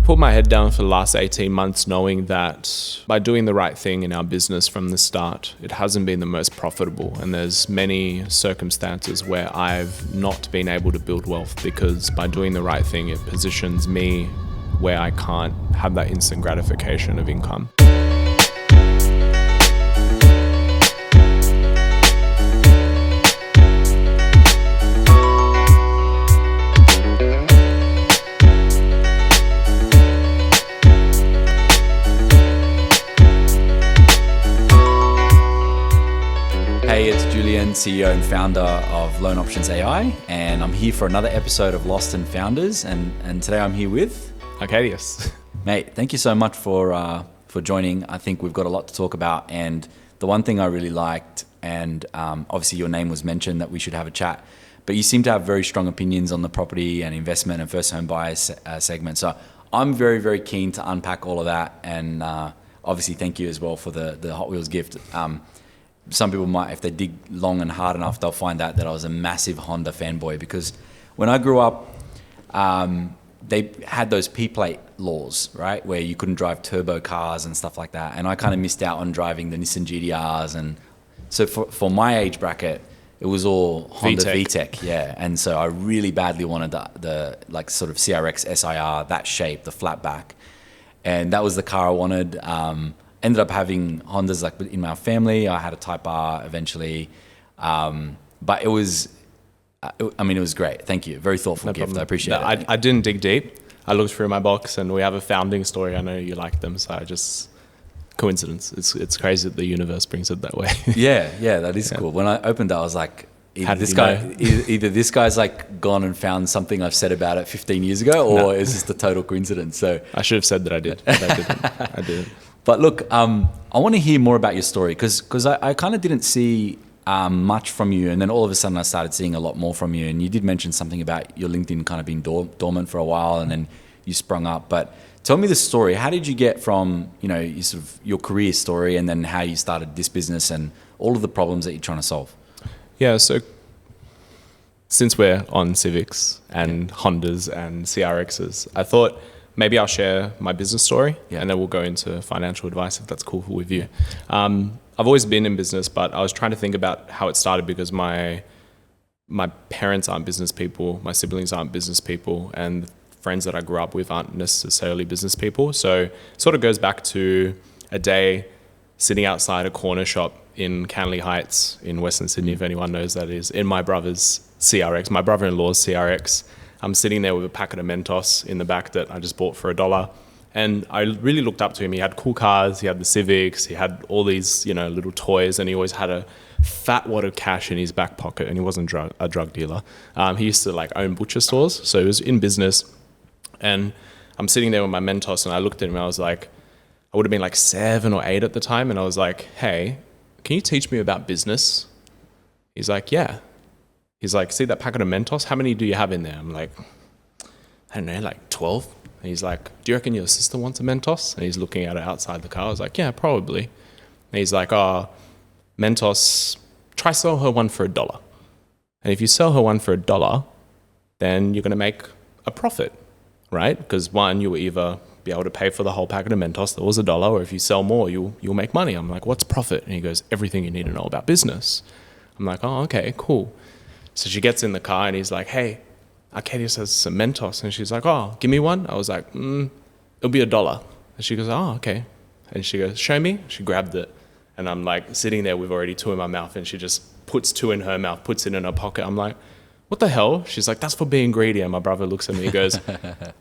put my head down for the last 18 months knowing that by doing the right thing in our business from the start, it hasn't been the most profitable. And there's many circumstances where I've not been able to build wealth because by doing the right thing, it positions me where I can't have that instant gratification of income. Hey, it's Julian, CEO and founder of LoanOptions.ai, and I'm here for another episode of Lost and Founders. And today I'm here with Arkadiusz. Mate, thank you so much for joining. I think we've got a lot to talk about, and the one thing I really liked, and obviously your name was mentioned that we should have a chat, but you seem to have very strong opinions on the property and investment and first home buyers segment. So I'm very, very keen to unpack all of that, and obviously thank you as well for the Hot Wheels gift. Some people might, if they dig long and hard enough, they'll find out that I was a massive Honda fanboy because when I grew up, they had those P-plate laws, right, where you couldn't drive turbo cars and stuff like that. And I kind of missed out on driving the Nissan GTRs. And so for my age bracket, it was all Honda VTEC, yeah. And so I really badly wanted the like sort of CRX SIR, that shape, the flat back. And that was the car I wanted. Ended up having Hondas like in my family. I had a Type R eventually, but it was great. Thank you. Very thoughtful gift. Problem. I appreciate it. I didn't dig deep. I looked through my box, and we have a founding story. I know you like them, so I just coincidence. It's crazy that the universe brings it that way. yeah, that is cool. When I opened it, I was like, either this guy's like gone and found something I've said about it 15 years ago, or it's just a total coincidence. So I should have said that I did, but I didn't. I didn't. But look, I want to hear more about your story because I kind of didn't see much from you, and then all of a sudden I started seeing a lot more from you. And you did mention something about your LinkedIn kind of being dormant for a while, and then you sprung up. But tell me the story. How did you get from your career story, and then how you started this business and all of the problems that you're trying to solve? Yeah, so since we're on Civics and Hondas and CRXs, I thought maybe I'll share my business story and then we'll go into financial advice if that's cool with you. I've always been in business, but I was trying to think about how it started because my parents aren't business people, my siblings aren't business people, and the friends that I grew up with aren't necessarily business people. So it sort of goes back to a day sitting outside a corner shop in Canley Heights in Western Sydney, if anyone knows that is, in my brother's CRX, my brother-in-law's CRX. I'm sitting there with a packet of Mentos in the back that I just bought for $1. And I really looked up to him. He had cool cars, he had the Civics, he had all these, little toys, and he always had a fat wad of cash in his back pocket, and he wasn't a drug dealer. He used to own butcher stores, so he was in business. And I'm sitting there with my Mentos, and I looked at him, and I was like, I would have been 7 or 8 at the time, and I was like, hey, can you teach me about business? He's like, yeah. He's like, see that packet of Mentos? How many do you have in there? I'm like, I don't know, 12. And he's like, do you reckon your sister wants a Mentos? And he's looking at it outside the car. I was like, yeah, probably. And he's like, Mentos, try sell her one for $1. And if you sell her one for $1, then you're going to make a profit, right? Because one, you will either be able to pay for the whole packet of Mentos that was $1, or if you sell more, you'll make money. I'm like, what's profit? And he goes, everything you need to know about business. I'm like, oh, okay, cool. So she gets in the car and he's like, hey, Arkadiusz has some Mentos. And she's like, oh, give me one. I was like, it'll be $1. And she goes, oh, okay. And she goes, show me. She grabbed it. And I'm like sitting there with already 2 in my mouth, and she just puts 2 in her mouth, puts it in her pocket. I'm like, what the hell? She's like, that's for being greedy. And my brother looks at me and goes,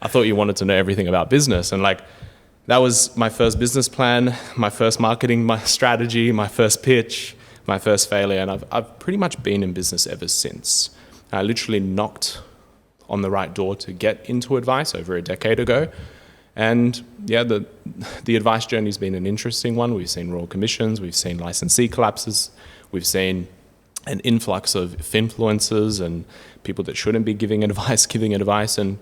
I thought you wanted to know everything about business. And that was my first business plan, my first marketing, my strategy, my first pitch, my first failure, and I've pretty much been in business ever since. I literally knocked on the right door to get into advice over a decade ago. And yeah, the advice journey's been an interesting one. We've seen royal commissions, we've seen licensee collapses, we've seen an influx of influencers and people that shouldn't be giving advice, and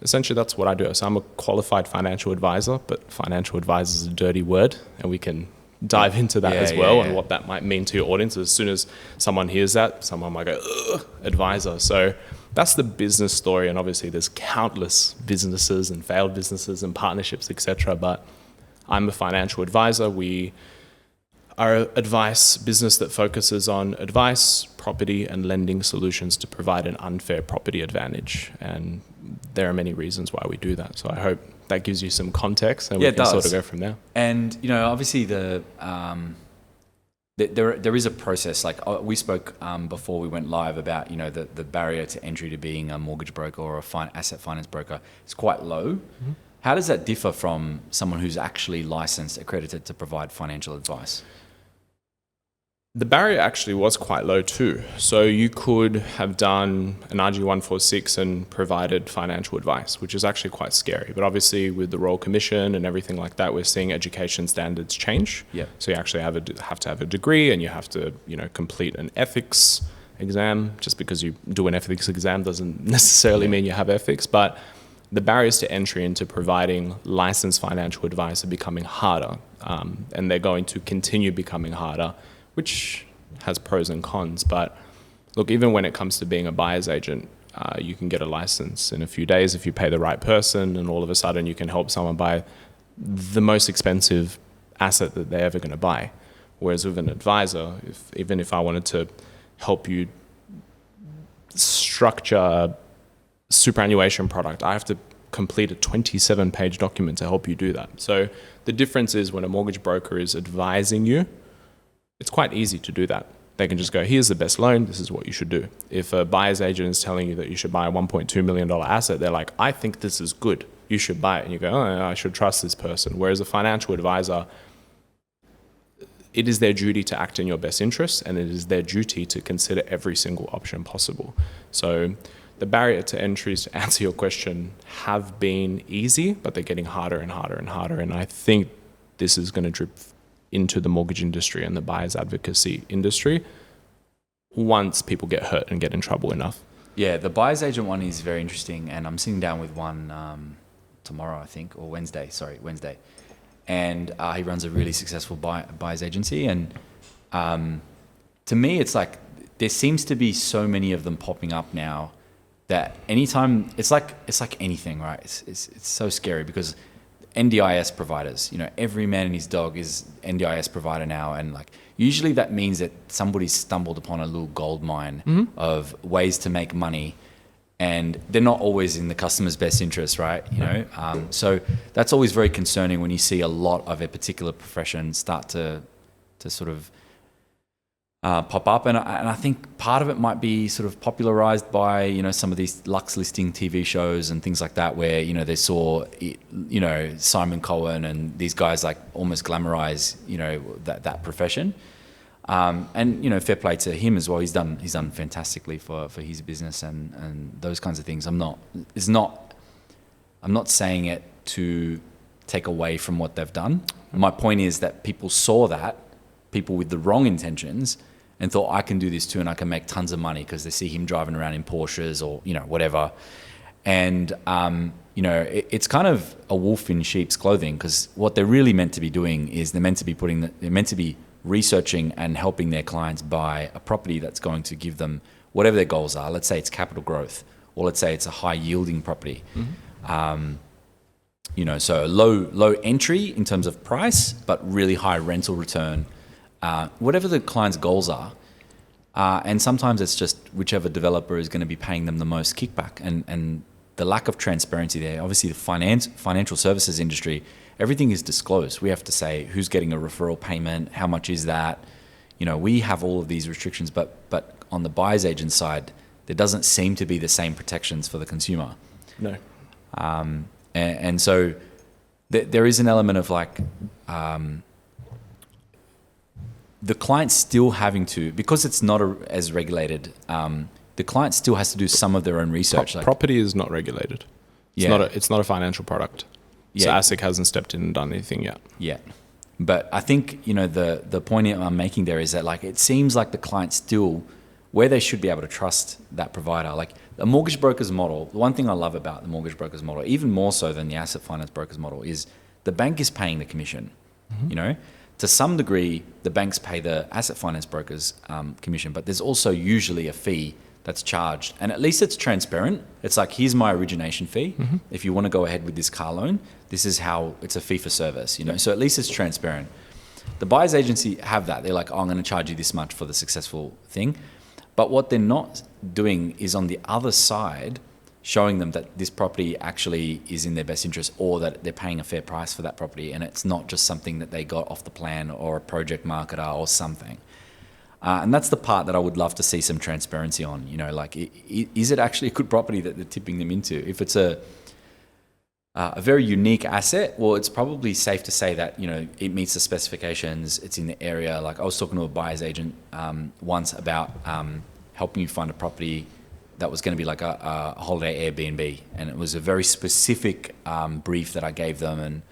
essentially that's what I do. So I'm a qualified financial advisor, but financial advisor is a dirty word, and we can dive into that and what that might mean to your audience. As soon as someone hears that, someone might go, ugh, advisor. So that's the business story. And obviously there's countless businesses and failed businesses and partnerships, etc. But I'm a financial advisor. We are an advice business that focuses on advice, property, and lending solutions to provide an unfair property advantage. And there are many reasons why we do that. So I hope that gives you some context, and we can sort of go from there. And obviously there is a process. Like we spoke before we went live about the barrier to entry to being a mortgage broker or a asset finance broker is quite low. Mm-hmm. How does that differ from someone who's actually licensed, accredited to provide financial advice? The barrier actually was quite low too. So you could have done an RG 146 and provided financial advice, which is actually quite scary. But obviously with the Royal Commission and everything like that, we're seeing education standards change. Yep. So you actually have to have a degree, and you have to complete an ethics exam. Just because you do an ethics exam doesn't necessarily mean you have ethics. But the barriers to entry into providing licensed financial advice are becoming harder, and they're going to continue becoming harder, which has pros and cons. But look, even when it comes to being a buyer's agent, you can get a license in a few days if you pay the right person, and all of a sudden you can help someone buy the most expensive asset that they're ever going to buy. Whereas with an advisor, even if I wanted to help you structure a superannuation product, I have to complete a 27-page document to help you do that. So the difference is when a mortgage broker is advising you, it's quite easy to do that. They can just go, here's the best loan, this is what you should do. If a buyer's agent is telling you that you should buy a $1.2 million asset, they're like, I think this is good, you should buy it. And you go, oh, I should trust this person. Whereas a financial advisor, it is their duty to act in your best interest, and it is their duty to consider every single option possible. So the barrier to entries, to answer your question, have been easy, but they're getting harder and harder and harder. And I think this is going to drip into the mortgage industry and the buyer's advocacy industry once people get hurt and get in trouble enough. Yeah, the buyer's agent one is very interesting, and I'm sitting down with one tomorrow, I think, or Wednesday. And he runs a really successful buyer's agency, and to me, it's like there seems to be so many of them popping up now that anytime it's like anything, right? It's so scary because NDIS providers, every man and his dog is NDIS provider now. And like, usually that means that somebody's stumbled upon a little gold mine of ways to make money, and they're not always in the customer's best interest, right? So that's always very concerning when you see a lot of a particular profession start to sort of pop up, and I think part of it might be sort of popularized by some of these Lux listing TV shows and things like that, where they saw Simon Cohen and these guys like almost glamorize that profession, and fair play to him as well. He's done fantastically for his business and those kinds of things. I'm not saying it to take away from what they've done. My point is that people saw that, people with the wrong intentions, and thought, I can do this too, and I can make tons of money because they see him driving around in Porsches or whatever. And it's kind of a wolf in sheep's clothing, because what they're really meant to be doing is they're meant to be researching and helping their clients buy a property that's going to give them whatever their goals are. Let's say it's capital growth, or let's say it's a high yielding property. So low entry in terms of price, but really high rental return. Whatever the client's goals are, and sometimes it's just whichever developer is going to be paying them the most kickback, and the lack of transparency there. Obviously, the financial services industry, everything is disclosed. We have to say who's getting a referral payment, how much is that. We have all of these restrictions, but on the buyer's agent side, there doesn't seem to be the same protections for the consumer. No. And so there is an element of like. The client still having to, because it's not as regulated, the client still has to do some of their own research. Property is not regulated. It's not a financial product. So ASIC hasn't stepped in and done anything yet. Yeah. But I think, the point I'm making there is that like, it seems like the client still, where they should be able to trust that provider. Like a mortgage broker's model, the one thing I love about the mortgage broker's model, even more so than the asset finance broker's model, is the bank is paying the commission, To some degree, the banks pay the asset finance brokers commission, but there's also usually a fee that's charged. And at least it's transparent. It's like, here's my origination fee. Mm-hmm. If you want to go ahead with this car loan, this is how it's a fee for service, you know? So at least it's transparent. The buyer's agency have that. They're like, oh, I'm going to charge you this much for the successful thing. But what they're not doing is on the other side, showing them that this property actually is in their best interest, or that they're paying a fair price for that property. And it's not just something that they got off the plan or a project marketer or something. And that's the part that I would love to see some transparency on. You know, like, is it actually a good property that they're tipping them into? If it's a very unique asset, well, it's probably safe to say that, you know, it meets the specifications, it's in the area. Like, I was talking to a buyer's agent once about helping you find a property that was going to be like a holiday Airbnb. And it was a very specific brief that I gave them.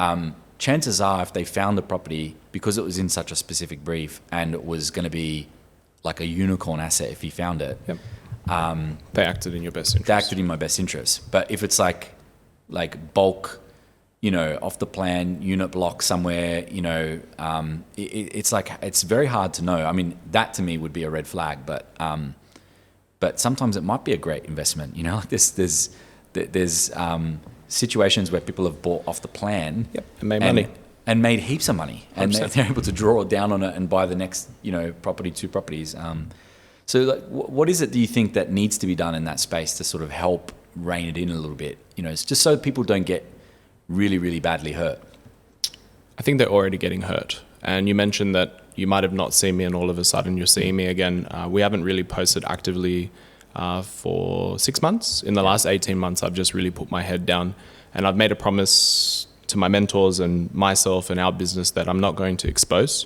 And chances are, if they found the property, because it was in such a specific brief and it was going to be like a unicorn asset if you found it, Yep. They acted in your best interest. they acted in my best interest. But if it's like bulk, you know, off the plan unit block somewhere, you know, it's like, it's very hard to know. I mean, that to me would be a red flag, but sometimes it might be a great investment. You know, like there's situations where people have bought off the plan, Yep. And made money. And made heaps of money, and 100%. they're able to draw down on it and buy the next, you know, property, 2 properties. So like, what is it do you think that needs to be done in that space to sort of help rein it in a little bit? You know, it's just so people don't get really, really badly hurt. I think they're already getting hurt. And you mentioned that you might have not seen me and all of a sudden you're seeing me again. We haven't really posted actively for 6 months. In the last 18 months, I've just really put my head down, and I've made a promise to my mentors and myself and our business that I'm not going to expose.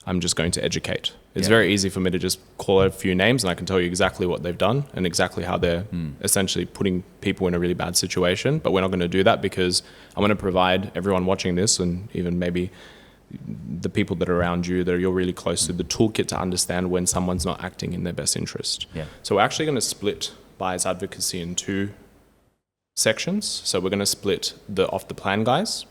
I'm just going to educate. It's very easy for me to just call out a few names and I can tell you exactly what they've done and exactly how they're essentially putting people in a really bad situation. But we're not going to do that, because I want to provide everyone watching this, and even maybe the people that are around you that you're really close to, the toolkit to understand when someone's not acting in their best interest. Yeah. So we're actually going to split buyer's advocacy in 2 sections. So we're going to split the off the plan guys,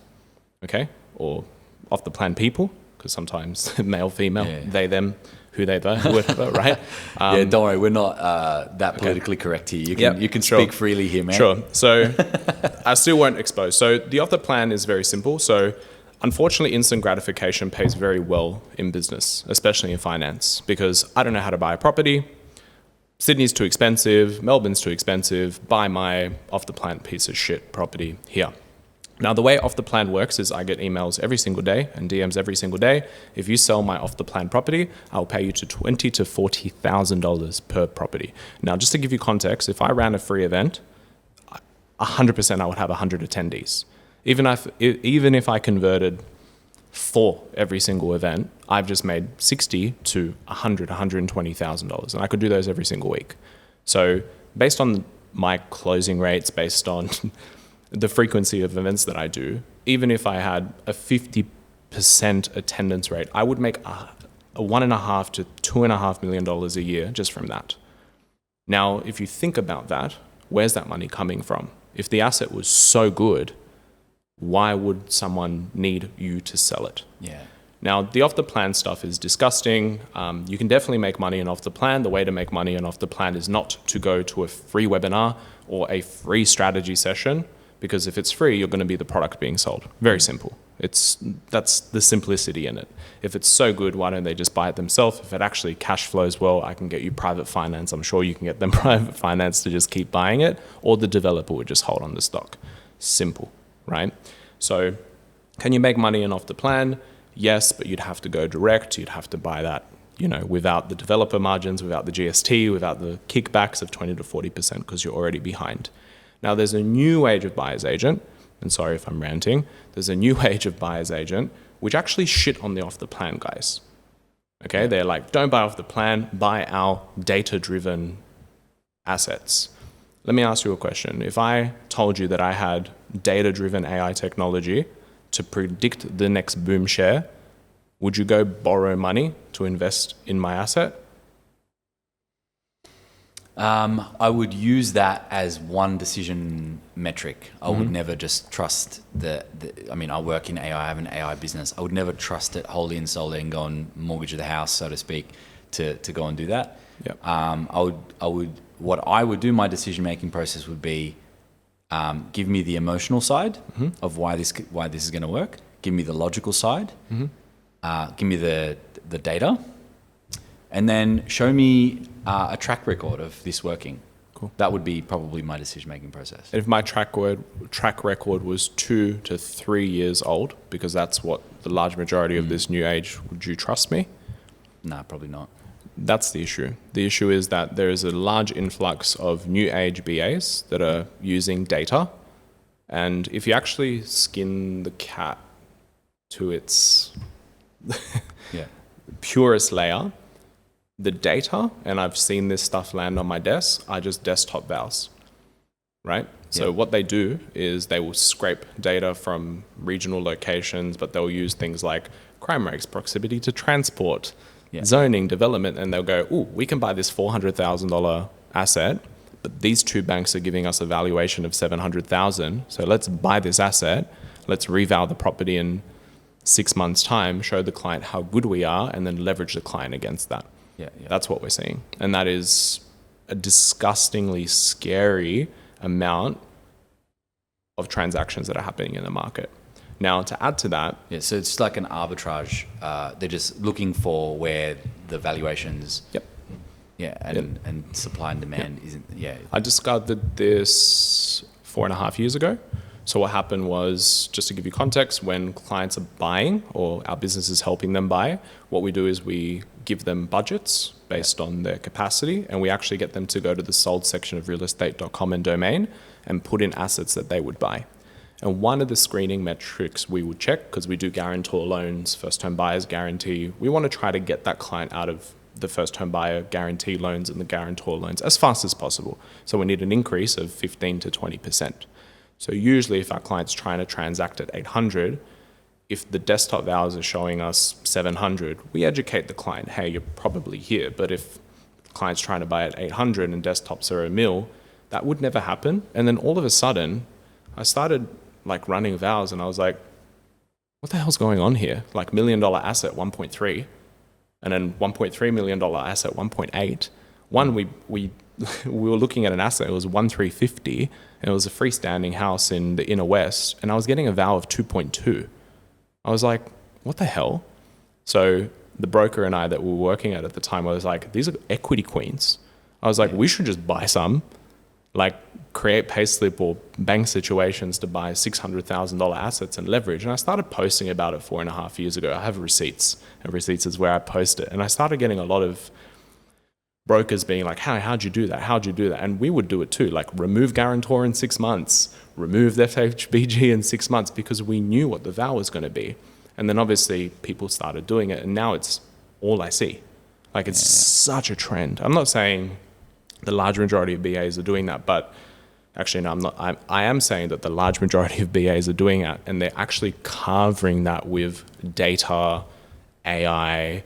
okay, or off the plan people, because sometimes male, female, they, them, who they, they, whatever, right? Yeah, don't worry, we're not that politically correct here. You can speak freely here, man. Sure. So I still won't expose. So the off the plan is very simple. So unfortunately, instant gratification pays very well in business, especially in finance, because I don't know how to buy a property. Sydney's too expensive, Melbourne's too expensive, buy my off-the-plan piece of shit property here. Now, the way off-the-plan works is I get emails every single day and DMs every single day. If you sell my off-the-plan property, I'll pay you to $20,000 to $40,000 per property. Now, just to give you context, if I ran a free event, 100% I would have 100 attendees. Even if I converted 4 every single event, I've just made $60,000 to $120,000, and I could do those every single week. So based on my closing rates, based on the frequency of events that I do, even if I had a 50% attendance rate, I would make a $1.5 to $2.5 million a year just from that. Now, if you think about that, where's that money coming from? If the asset was so good, why would someone need you to sell it? Yeah. Now, the off-the-plan stuff is disgusting. You can definitely make money in off-the-plan. The way to make money in off-the-plan is not to go to a free webinar or a free strategy session, because if it's free, you're going to be the product being sold. Very simple. That's the simplicity in it. If it's so good, why don't they just buy it themselves? If it actually cash flows well, I can get you private finance. I'm sure you can get them private finance to just keep buying it, or the developer would just hold on the stock. Simple, right? So can you make money in off-the-plan? Yes, but you'd have to go direct. You'd have to buy that, without the developer margins, without the GST, without the kickbacks of 20 to 40%, because you're already behind. Now, there's a new age of buyer's agent, and sorry if I'm ranting, there's a new age of buyer's agent, which actually shit on the off-the-plan guys. Okay, they're like, don't buy off the plan, buy our data-driven assets. Let me ask you a question. If I told you that I had data-driven AI technology to predict the next boom share, would you go borrow money to invest in my asset? I would use that as one decision metric. I would never just trust I work in AI, I have an AI business. I would never trust it wholly and solely and go and mortgage the house, so to speak, to go and do that. Yep. What I would do, my decision-making process would be, give me the emotional side of why this is going to work. Give me the logical side. Give me the data, and then show me a track record of this working. Cool. That would be probably my decision-making process. And if my track record was 2 to 3 years old, because that's what the large majority of this new age, would you trust me? No, probably not. That's the issue. The issue is that there is a large influx of new age BAs that are using data. And if you actually skin the cat to its purest layer, the data, and I've seen this stuff land on my desk, are just desktop vals, right? So what they do is they will scrape data from regional locations, but they'll use things like crime rates, proximity to transport, zoning, development, and they'll go, "Ooh, we can buy this $400,000 asset, but these two banks are giving us a valuation of $700,000. So let's buy this asset, let's reval the property in 6 months' time, show the client how good we are, and then leverage the client against that." That's what we're seeing. And that is a disgustingly scary amount of transactions that are happening in the market. Now, to add to that... so it's like an arbitrage. They're just looking for where the valuations... and supply and demand isn't... I discovered this 4.5 years ago. So what happened was, just to give you context, when clients are buying or our business is helping them buy, what we do is we give them budgets based on their capacity, and we actually get them to go to the sold section of realestate.com and domain and put in assets that they would buy. And one of the screening metrics we would check, because we do guarantor loans, first home buyers guarantee, we want to try to get that client out of the first home buyer guarantee loans and the guarantor loans as fast as possible. So we need an increase of 15 to 20%. So usually if our client's trying to transact at 800, if the desktop vals are showing us 700, we educate the client, hey, you're probably here. But if the client's trying to buy at 800 and desktops are $1 million, that would never happen. And then all of a sudden, I started like running vals and I was like, what the hell's going on here? Like $1 million asset, 1.3, and then $1.3 million asset, 1.8. One, we were looking at an asset, it was 1,350, and it was a freestanding house in the inner west, and I was getting a val of 2.2. I was like, what the hell? So the broker and I that we were working at the time, I was like, these are equity queens. I was like, we should just buy some, like create payslip or bank situations to buy $600,000 assets and leverage. And I started posting about it 4.5 years ago. I have receipts, and receipts is where I post it. And I started getting a lot of brokers being like, how'd you do that? How'd you do that? And we would do it too, like remove guarantor in 6 months, remove the FHBG in 6 months, because we knew what the val was going to be. And then obviously people started doing it, and now it's all I see. Like it's such a trend. I'm not saying the large majority of BAs are doing that, but actually no, I'm not. I am saying that the large majority of BAs are doing that, and they're actually covering that with data, AI,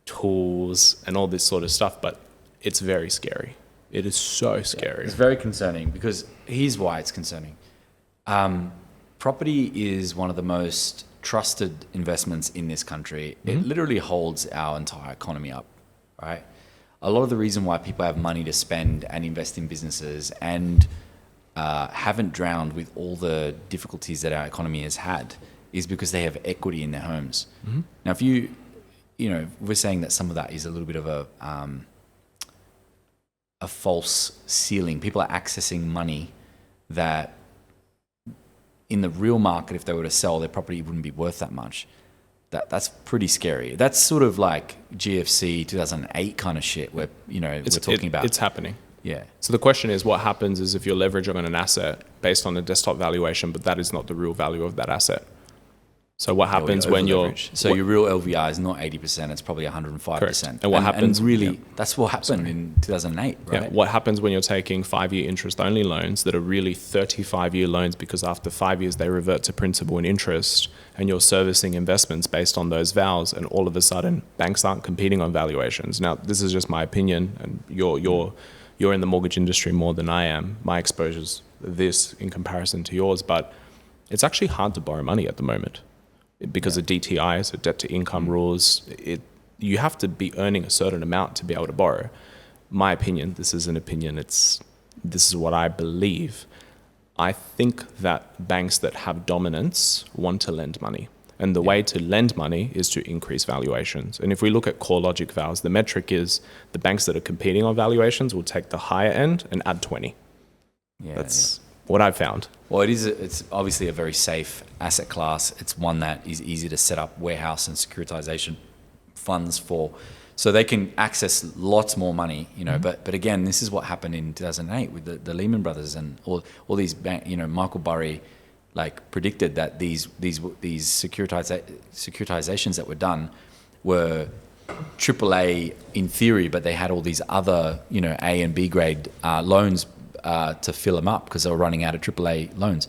tools, and all this sort of stuff. But it's very scary. It is so scary. It's very concerning, because here's why it's concerning. Property is one of the most trusted investments in this country. Mm-hmm. It literally holds our entire economy up, right? A lot of the reason why people have money to spend and invest in businesses and haven't drowned with all the difficulties that our economy has had is because they have equity in their homes. Mm-hmm. Now, if we're saying that some of that is a little bit of a false ceiling. People are accessing money that in the real market, if they were to sell, their property wouldn't be worth that much. That's pretty scary. That's sort of like GFC 2008 kind of shit where, we're talking about. It's happening. Yeah. So the question is, what happens is if you're leveraging on an asset based on the desktop valuation, but that is not the real value of that asset. So what happens when you're... So your real LVI is not 80%, it's probably 105%. Correct. And what happens... And really, that's what happened in 2008, right? Yeah. What happens when you're taking 5-year interest-only loans that are really 35-year loans, because after 5 years they revert to principal and interest, and you're servicing investments based on those vals, and all of a sudden banks aren't competing on valuations. Now, this is just my opinion, and you're in the mortgage industry more than I am. My exposure's this in comparison to yours, but it's actually hard to borrow money at the moment. Because of DTI, so debt to income rules, you have to be earning a certain amount to be able to borrow. my opinion, this is an opinion, this is what I believe. I think that banks that have dominance want to lend money. And the way to lend money is to increase valuations. And if we look at core logic vals, the metric is the banks that are competing on valuations will take the higher end and add 20. That's what I've found. Well, it's obviously a very safe asset class. It's one that is easy to set up warehouse and securitization funds for. So they can access lots more money, but again, this is what happened in 2008 with the Lehman Brothers and all these Michael Burry predicted that these securitizations that were done were AAA in theory, but they had all these other, A and B grade loans to fill them up because they were running out of AAA loans.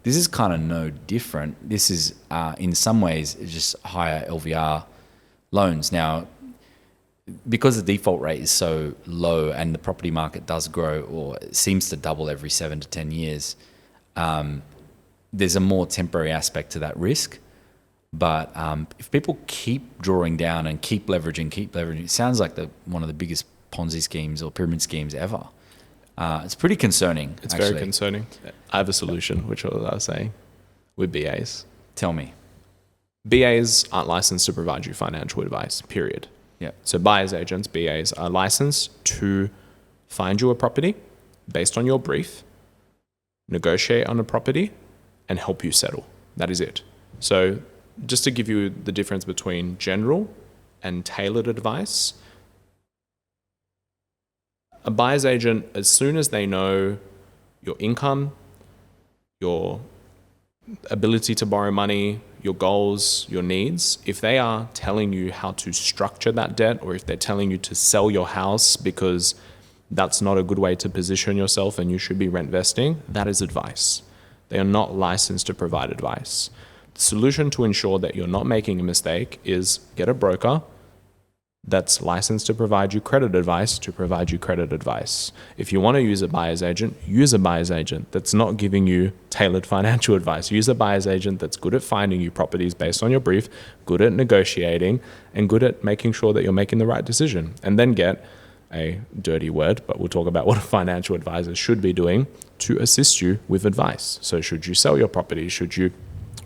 This is kind of no different. This is, in some ways, just higher LVR loans. Now, because the default rate is so low and the property market does grow or it seems to double every 7 to 10 years, there's a more temporary aspect to that risk. But if people keep drawing down and keep leveraging, it sounds like one of the biggest Ponzi schemes or pyramid schemes ever. It's pretty concerning. It's actually very concerning. I have a solution, which was I was saying, with BAs. Tell me. BAs aren't licensed to provide you financial advice, period. Yeah. So buyer's agents, BAs, are licensed to find you a property based on your brief, negotiate on a property, and help you settle. That is it. So just to give you the difference between general and tailored advice, a buyer's agent, as soon as they know your income, your ability to borrow money, your goals, your needs, if they are telling you how to structure that debt, or if they're telling you to sell your house because that's not a good way to position yourself and you should be rent vesting, that is advice. They are not licensed to provide advice. The solution to ensure that you're not making a mistake is get a broker that's licensed to provide you credit advice to provide you credit advice. If you want to use a buyer's agent, use a buyer's agent that's not giving you tailored financial advice. Use a buyer's agent that's good at finding you properties based on your brief, good at negotiating, and good at making sure that you're making the right decision. And then get a dirty word, but we'll talk about what a financial advisor should be doing to assist you with advice. So should you sell your property? Should you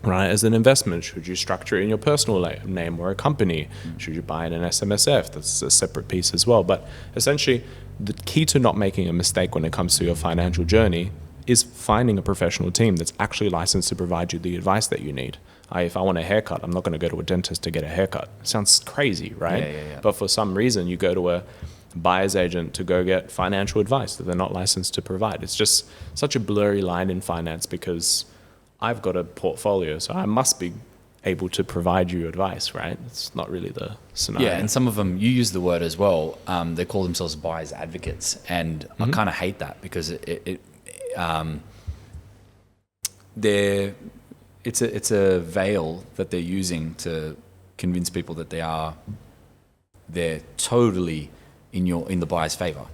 run it as an investment? Should you structure it in your personal name or a company? Should you buy it in an SMSF? That's a separate piece as well. But essentially, the key to not making a mistake when it comes to your financial journey is finding a professional team that's actually licensed to provide you the advice that you need. If I want a haircut, I'm not going to go to a dentist to get a haircut. It sounds crazy, right? Yeah. But for some reason, you go to a buyer's agent to go get financial advice that they're not licensed to provide. It's just such a blurry line in finance because I've got a portfolio, so I must be able to provide you advice, right? It's not really the scenario. Yeah, and some of them, you use the word as well, they call themselves buyer's advocates. And I kind of hate that because it's a veil that they're using to convince people that they're totally in the buyer's favor.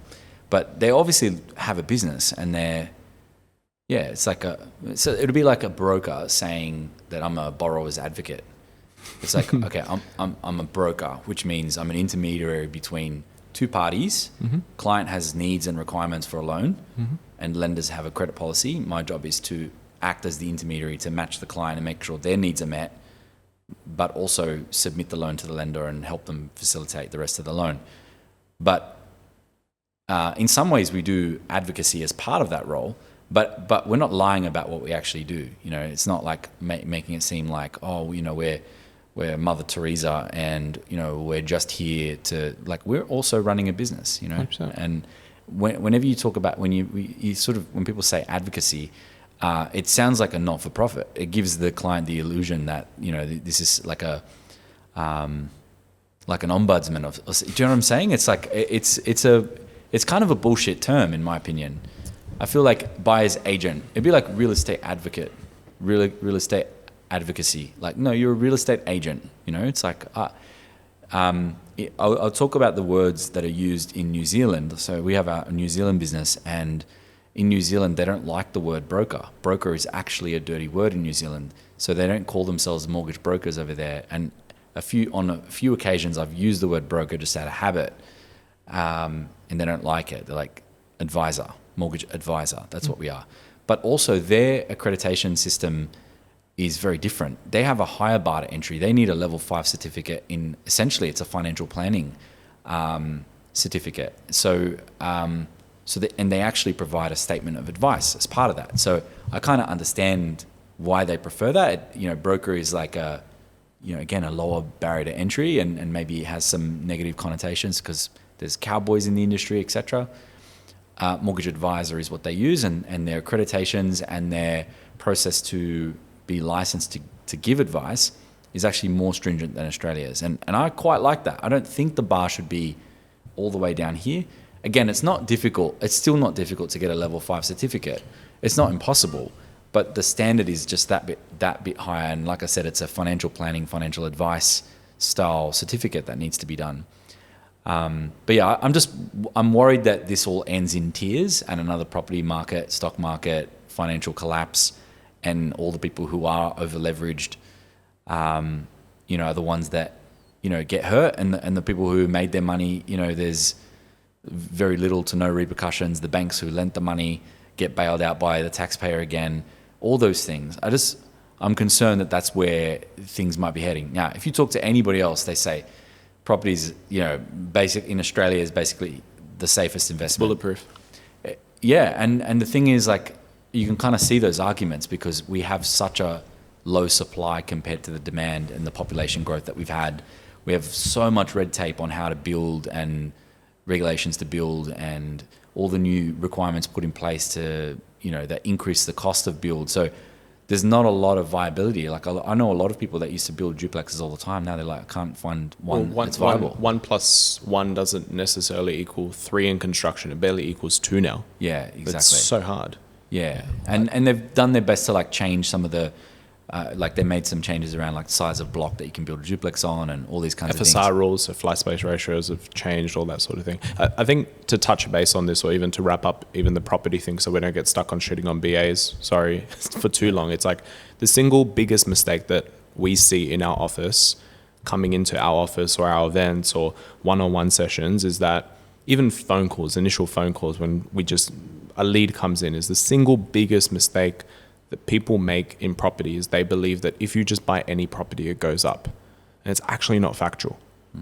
But they obviously have a business and it'll be like a broker saying that I'm a borrower's advocate. It's like, okay, I'm a broker, which means I'm an intermediary between two parties. Client has needs and requirements for a loan, and lenders have a credit policy. My job is to act as the intermediary to match the client and make sure their needs are met, but also submit the loan to the lender and help them facilitate the rest of the loan. But in some ways, we do advocacy as part of that role. But we're not lying about what we actually do. It's not like making it seem like, we're Mother Teresa and, we're just here to, we're also running a business, 100%. And whenever you talk about, when people say advocacy, it sounds like a not-for-profit. It gives the client the illusion that, this is like an ombudsman. Do you know what I'm saying? It's like, it's kind of a bullshit term, in my opinion. I feel like buyer's agent, it'd be like real estate advocate, real estate advocacy. No, you're a real estate agent. It's like, I'll talk about the words that are used in New Zealand. So we have a New Zealand business, and in New Zealand, they don't like the word broker. Broker is actually a dirty word in New Zealand. So they don't call themselves mortgage brokers over there. And on a few occasions, I've used the word broker just out of habit. and they don't like it. They're like advisor, mortgage advisor. That's what we are. But also their accreditation system is very different. They have a higher bar to entry. They need a level 5 certificate in, essentially it's a financial planning certificate. And they actually provide a statement of advice as part of that. So I kind of understand why they prefer that. Broker is like again, a lower barrier to entry, and maybe it has some negative connotations because there's cowboys in the industry, etc. Mortgage advisor is what they use, and their accreditations and their process to be licensed to give advice is actually more stringent than Australia's. And I quite like that. I don't think the bar should be all the way down here. Again, it's not difficult. It's still not difficult to get a level 5 certificate. It's not impossible, but the standard is just that bit higher. And like I said, it's a financial planning, financial advice style certificate that needs to be done. But yeah, I'm worried that this all ends in tears and another property market, stock market, financial collapse, and all the people who are over leveraged, are the ones that, get hurt, and the people who made their money, there's very little to no repercussions. The banks who lent the money get bailed out by the taxpayer again, all those things. I'm concerned that that's where things might be heading. Now, if you talk to anybody else, they say properties, basic in Australia is basically the safest investment. Bulletproof. Yeah, and the thing is, like, you can kind of see those arguments because we have such a low supply compared to the demand and the population growth that we've had. We have so much red tape on how to build and regulations to build and all the new requirements put in place to, that increase the cost of build. So there's not a lot of viability. Like, I know a lot of people that used to build duplexes all the time. Now they're like, I can't find one that's viable. 1 + 1 doesn't necessarily equal 3 in construction. It barely equals 2 now. Yeah, exactly. It's so hard. Yeah, and they've done their best to like change some of the, they made some changes around like the size of block that you can build a duplex on and all these kinds of things. FSR rules, so fly space ratios have changed, all that sort of thing. I think to touch base on this, or even to wrap up even the property thing so we don't get stuck on shitting on BAs, sorry, for too long. It's like the single biggest mistake that we see in our office, coming into our office or our events or one-on-one sessions, is that even phone calls, initial phone calls, when a lead comes in, is the single biggest mistake that people make in property is they believe that if you just buy any property, it goes up. And it's actually not factual.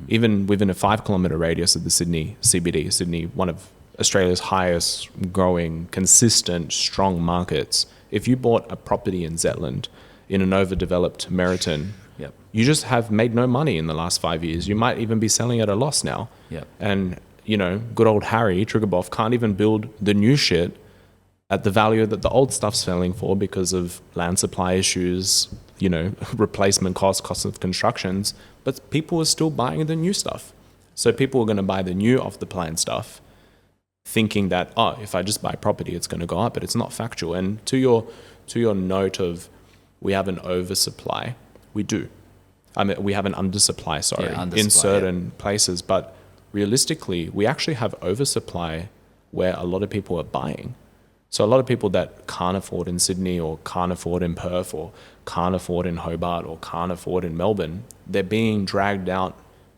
Even within a 5-kilometre radius of the Sydney CBD, Sydney, one of Australia's highest growing, consistent, strong markets, if you bought a property in Zetland, in an overdeveloped Meriton, Yep. you just have made no money in the last 5 years. You might even be selling at a loss now. Yep. And, good old Harry Triggerboff can't even build the new shit at the value that the old stuff's selling for because of land supply issues, replacement cost of constructions, but people are still buying the new stuff. So people are going to buy the new off the plan stuff, thinking that, if I just buy property, it's going to go up, but it's not factual. And to your note of we have an oversupply, we do. We have an undersupply, in certain places, but realistically, we actually have oversupply where a lot of people are buying. So a lot of people that can't afford in Sydney or can't afford in Perth or can't afford in Hobart or can't afford in Melbourne, they're being dragged out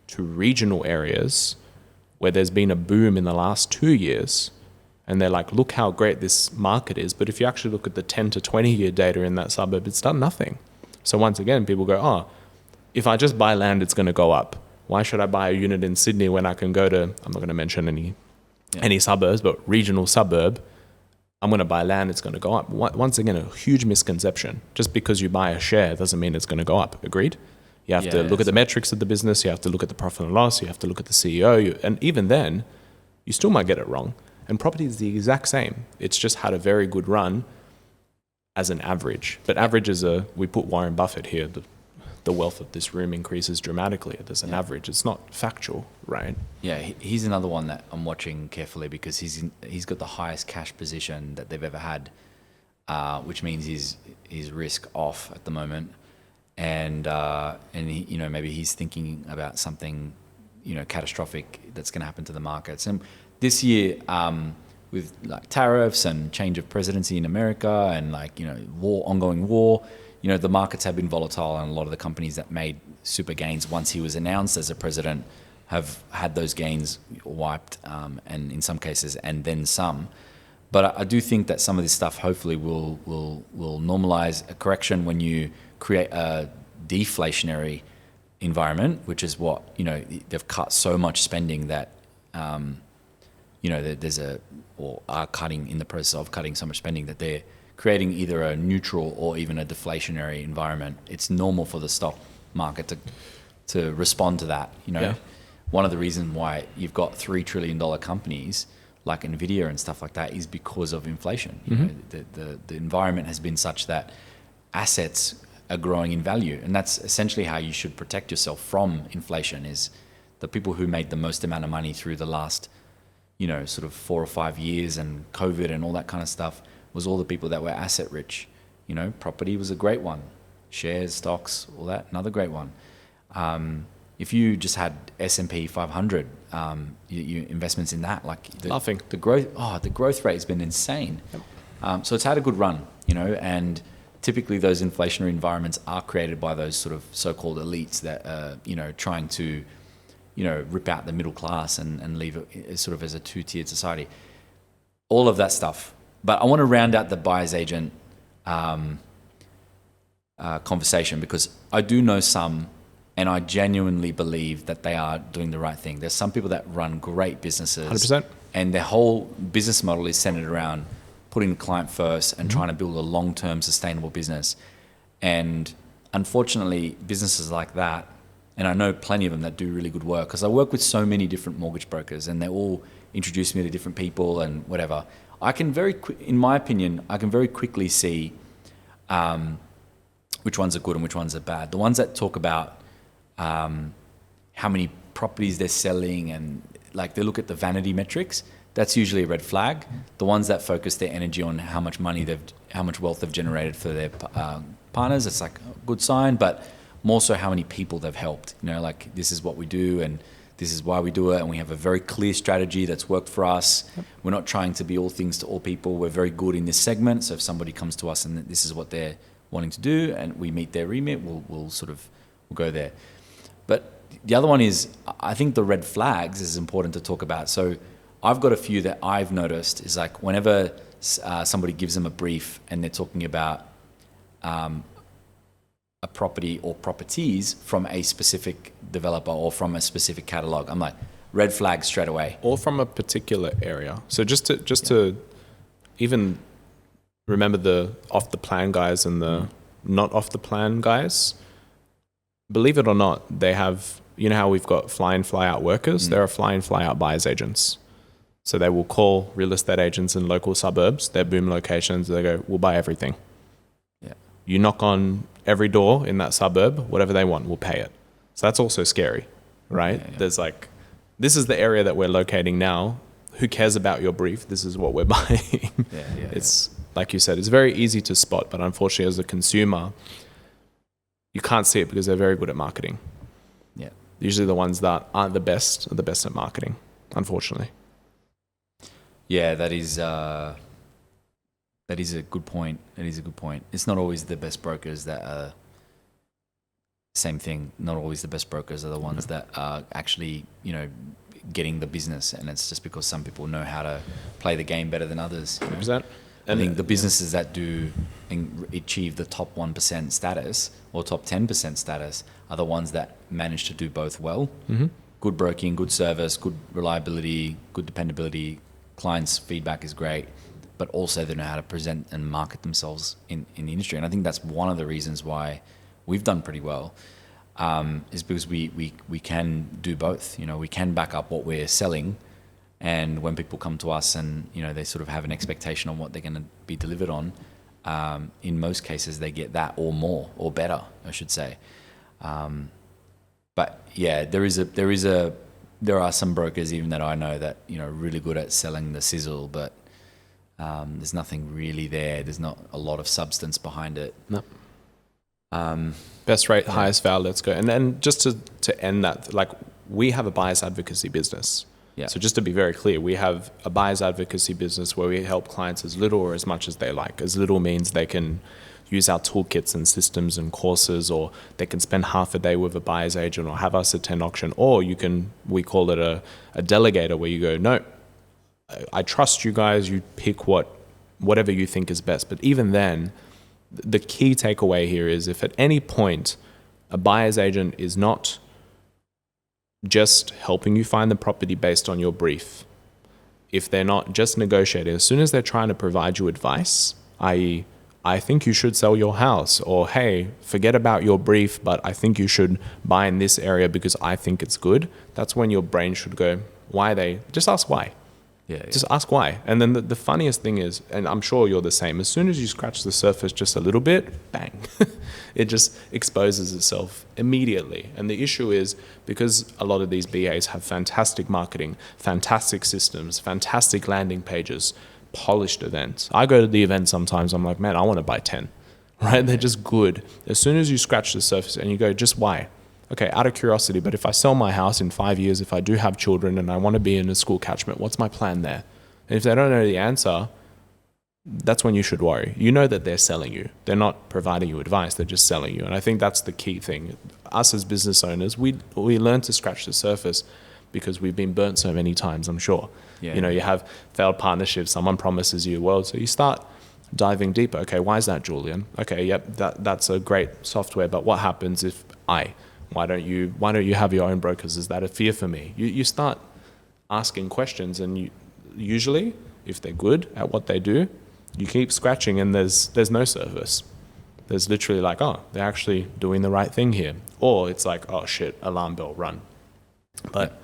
to regional areas where there's been a boom in the last 2 years. And they're like, look how great this market is. But if you actually look at the 10 to 20 year data in that suburb, it's done nothing. So once again, people go, if I just buy land, it's going to go up. Why should I buy a unit in Sydney when I can go to, I'm not going to mention any suburbs, but regional suburb, I'm going to buy land, it's going to go up. Once again, a huge misconception. Just because you buy a share doesn't mean it's going to go up. Agreed? You have to look at the metrics of the business. You have to look at the profit and loss. You have to look at the CEO. And even then, you still might get it wrong. And property is the exact same. It's just had a very good run as an average. But average is we put Warren Buffett here. The wealth of this room increases dramatically. There's an average. It's not factual, right? Yeah, he's another one that I'm watching carefully because he's got the highest cash position that they've ever had, which means he's risk off at the moment, and he, maybe he's thinking about something, catastrophic that's going to happen to the markets. And this year, with like tariffs and change of presidency in America and ongoing war. The markets have been volatile, and a lot of the companies that made super gains once he was announced as a president have had those gains wiped, and in some cases, and then some. But I do think that some of this stuff hopefully will normalize a correction when you create a deflationary environment, which is what, they've cut so much spending that, or are cutting, in the process of cutting so much spending, that they're creating either a neutral or even a deflationary environment. It's normal for the stock market to respond to that. Yeah. One of the reasons why you've got $3 trillion companies like Nvidia and stuff like that is because of inflation. The environment has been such that assets are growing in value, and that's essentially how you should protect yourself from inflation. Is the people who made the most amount of money through the last, sort of 4 or 5 years and COVID and all that kind of stuff was all the people that were asset rich. Property was a great one, shares, stocks, all that, another great one. If you just had S&P 500, you investments in that, like the growth rate has been insane. Yep. So it's had a good run, and typically those inflationary environments are created by those sort of so-called elites that are, trying to, rip out the middle class and leave it sort of as a two-tiered society. All of that stuff. But I want to round out the buyer's agent conversation, because I do know some, and I genuinely believe that they are doing the right thing. There's some people that run great businesses. 100%. And their whole business model is centered around putting the client first and trying to build a long-term sustainable business. And unfortunately, businesses like that, and I know plenty of them that do really good work, because I work with so many different mortgage brokers and they all introduce me to different people and whatever. In my opinion, I can very quickly see which ones are good and which ones are bad. The ones that talk about how many properties they're selling and like they look at the vanity metrics, that's usually a red flag. The ones that focus their energy on how much wealth they've generated for their partners, it's like a good sign. But more so how many people they've helped. Like this is what we do and this is why we do it, and we have a very clear strategy that's worked for us. Yep. We're not trying to be all things to all people. We're very good in this segment. So if somebody comes to us and this is what they're wanting to do, and we meet their remit, we'll go there. But the other one is, I think the red flags is important to talk about. So I've got a few that I've noticed is like whenever somebody gives them a brief and they're talking about a property or properties from a specific developer or from a specific catalog, I'm like, red flag straight away. Or from a particular area. So just to even remember the off the plan guys and the not off the plan guys, believe it or not, they have, how we've got fly in, fly out workers? There are fly in, fly out buyer's agents. So they will call real estate agents in local suburbs, their boom locations, they go, we'll buy everything. Yeah. You knock on every door in that suburb, whatever they want, we'll pay it. So that's also scary, right? Yeah. There's like, this is the area that we're locating now. Who cares about your brief? This is what we're buying. It's like you said, it's very easy to spot, but unfortunately as a consumer, you can't see it because they're very good at marketing. Yeah. Usually the ones that aren't the best are the best at marketing, unfortunately. Yeah, that is a good point. It's not always the best brokers that are same thing. Not always the best brokers are the ones that are actually, getting the business, and it's just because some people know how to play the game better than others. 100%. I think the businesses that do achieve the top 1% status or top 10% status are the ones that manage to do both well. Mm-hmm. Good broking, good service, good reliability, good dependability. Clients' feedback is great, but also they know how to present and market themselves in the industry. And I think that's one of the reasons why we've done pretty well, is because we can do both. We can back up what we're selling. And when people come to us and, they sort of have an expectation on what they're going to be delivered on, in most cases they get that or more or better, I should say. But yeah, there are some brokers even that I know that, are really good at selling the sizzle, but there's nothing really there. There's not a lot of substance behind it. No. Best rate, highest val, let's go. And then just to end that, like we have a buyer's advocacy business. Yeah. So just to be very clear, we have a buyer's advocacy business where we help clients as little or as much as they like. As little means they can use our toolkits and systems and courses, or they can spend half a day with a buyer's agent or have us attend auction, or we call it a delegator, where you go, no, I trust you guys, you pick whatever you think is best. But even then, the key takeaway here is, if at any point a buyer's agent is not just helping you find the property based on your brief, if they're not just negotiating, as soon as they're trying to provide you advice, i.e., I think you should sell your house, or hey, forget about your brief, but I think you should buy in this area because I think it's good, that's when your brain should go, just ask why. Yeah. Just ask why. And then the funniest thing is, and I'm sure you're the same, as soon as you scratch the surface just a little bit, bang, it just exposes itself immediately. And the issue is, because a lot of these BAs have fantastic marketing, fantastic systems, fantastic landing pages, polished events. I go to the event sometimes, I'm like, man, I want to buy 10, right? They're just good. As soon as you scratch the surface and you go, just why? Okay, out of curiosity, but if I sell my house in 5 years, if I do have children and I want to be in a school catchment, what's my plan there? And if they don't know the answer, that's when you should worry. You know that they're selling you. They're not providing you advice, they're just selling you. And I think that's the key thing. Us as business owners, we learn to scratch the surface because we've been burnt so many times, I'm sure. Yeah. You have failed partnerships, someone promises you the world, so you start diving deeper. Okay, why is that, Julian? Okay, yep, that's a great software, but what happens if why don't you have your own brokers? Is that a fear for me? You start asking questions, and usually, if they're good at what they do, you keep scratching and there's no service. There's literally like, oh, they're actually doing the right thing here. Or it's like, oh shit, alarm bell, run. But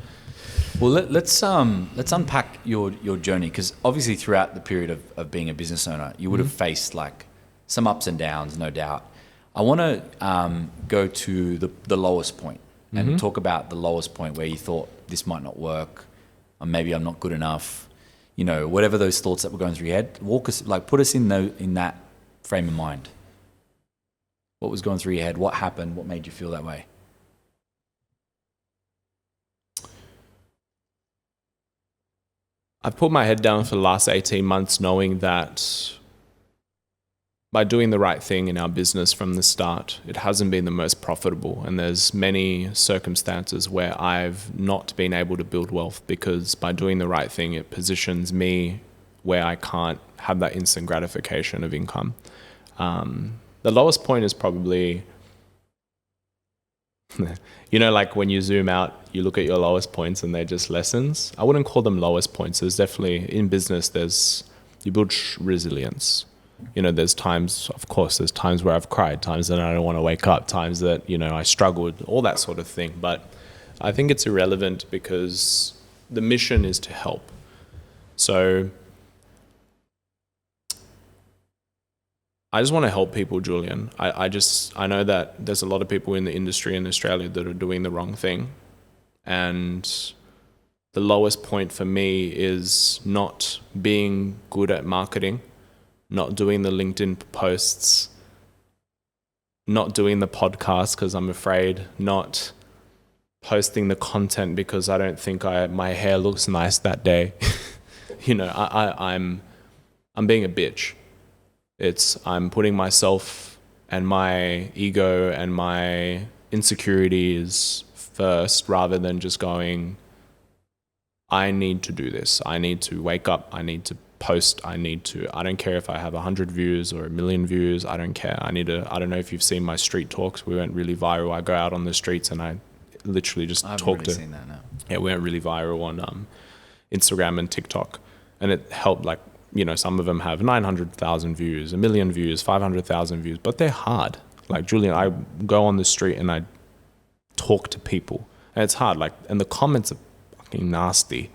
well, let's unpack your journey, because obviously throughout the period of being a business owner, you would have faced like some ups and downs, no doubt. I want to go to the lowest point and talk about the lowest point where you thought this might not work, or maybe I'm not good enough. Whatever those thoughts that were going through your head, put us in that frame of mind. What was going through your head? What happened? What made you feel that way? I've put my head down for the last 18 months knowing that by doing the right thing in our business from the start, it hasn't been the most profitable. And there's many circumstances where I've not been able to build wealth because by doing the right thing, it positions me where I can't have that instant gratification of income. The lowest point is probably, like when you zoom out, you look at your lowest points and they're just lessons. I wouldn't call them lowest points. There's definitely, in business, you build resilience. There's times where I've cried, times that I don't want to wake up, times that, I struggled, all that sort of thing. But I think it's irrelevant because the mission is to help. So I just want to help people, Julian. I know that there's a lot of people in the industry in Australia that are doing the wrong thing. And the lowest point for me is not being good at marketing, not doing the LinkedIn posts, not doing the podcast because I'm afraid, not posting the content because I don't think my hair looks nice that day. I'm being a bitch. I'm putting myself and my ego and my insecurities first rather than just going, I need to do this. I need to wake up. I need to post. I don't care if I have 100 views or 1 million views. I don't care. I don't know if you've seen my street talks. We went really viral. I go out on the streets and I literally just talk to. I haven't really seen that now. Yeah, we went really viral on Instagram and TikTok. And it helped, some of them have 900,000 views, 1 million views, 500,000 views, but they're hard. Like Julian, I go on the street and I talk to people and it's hard. And the comments are fucking nasty,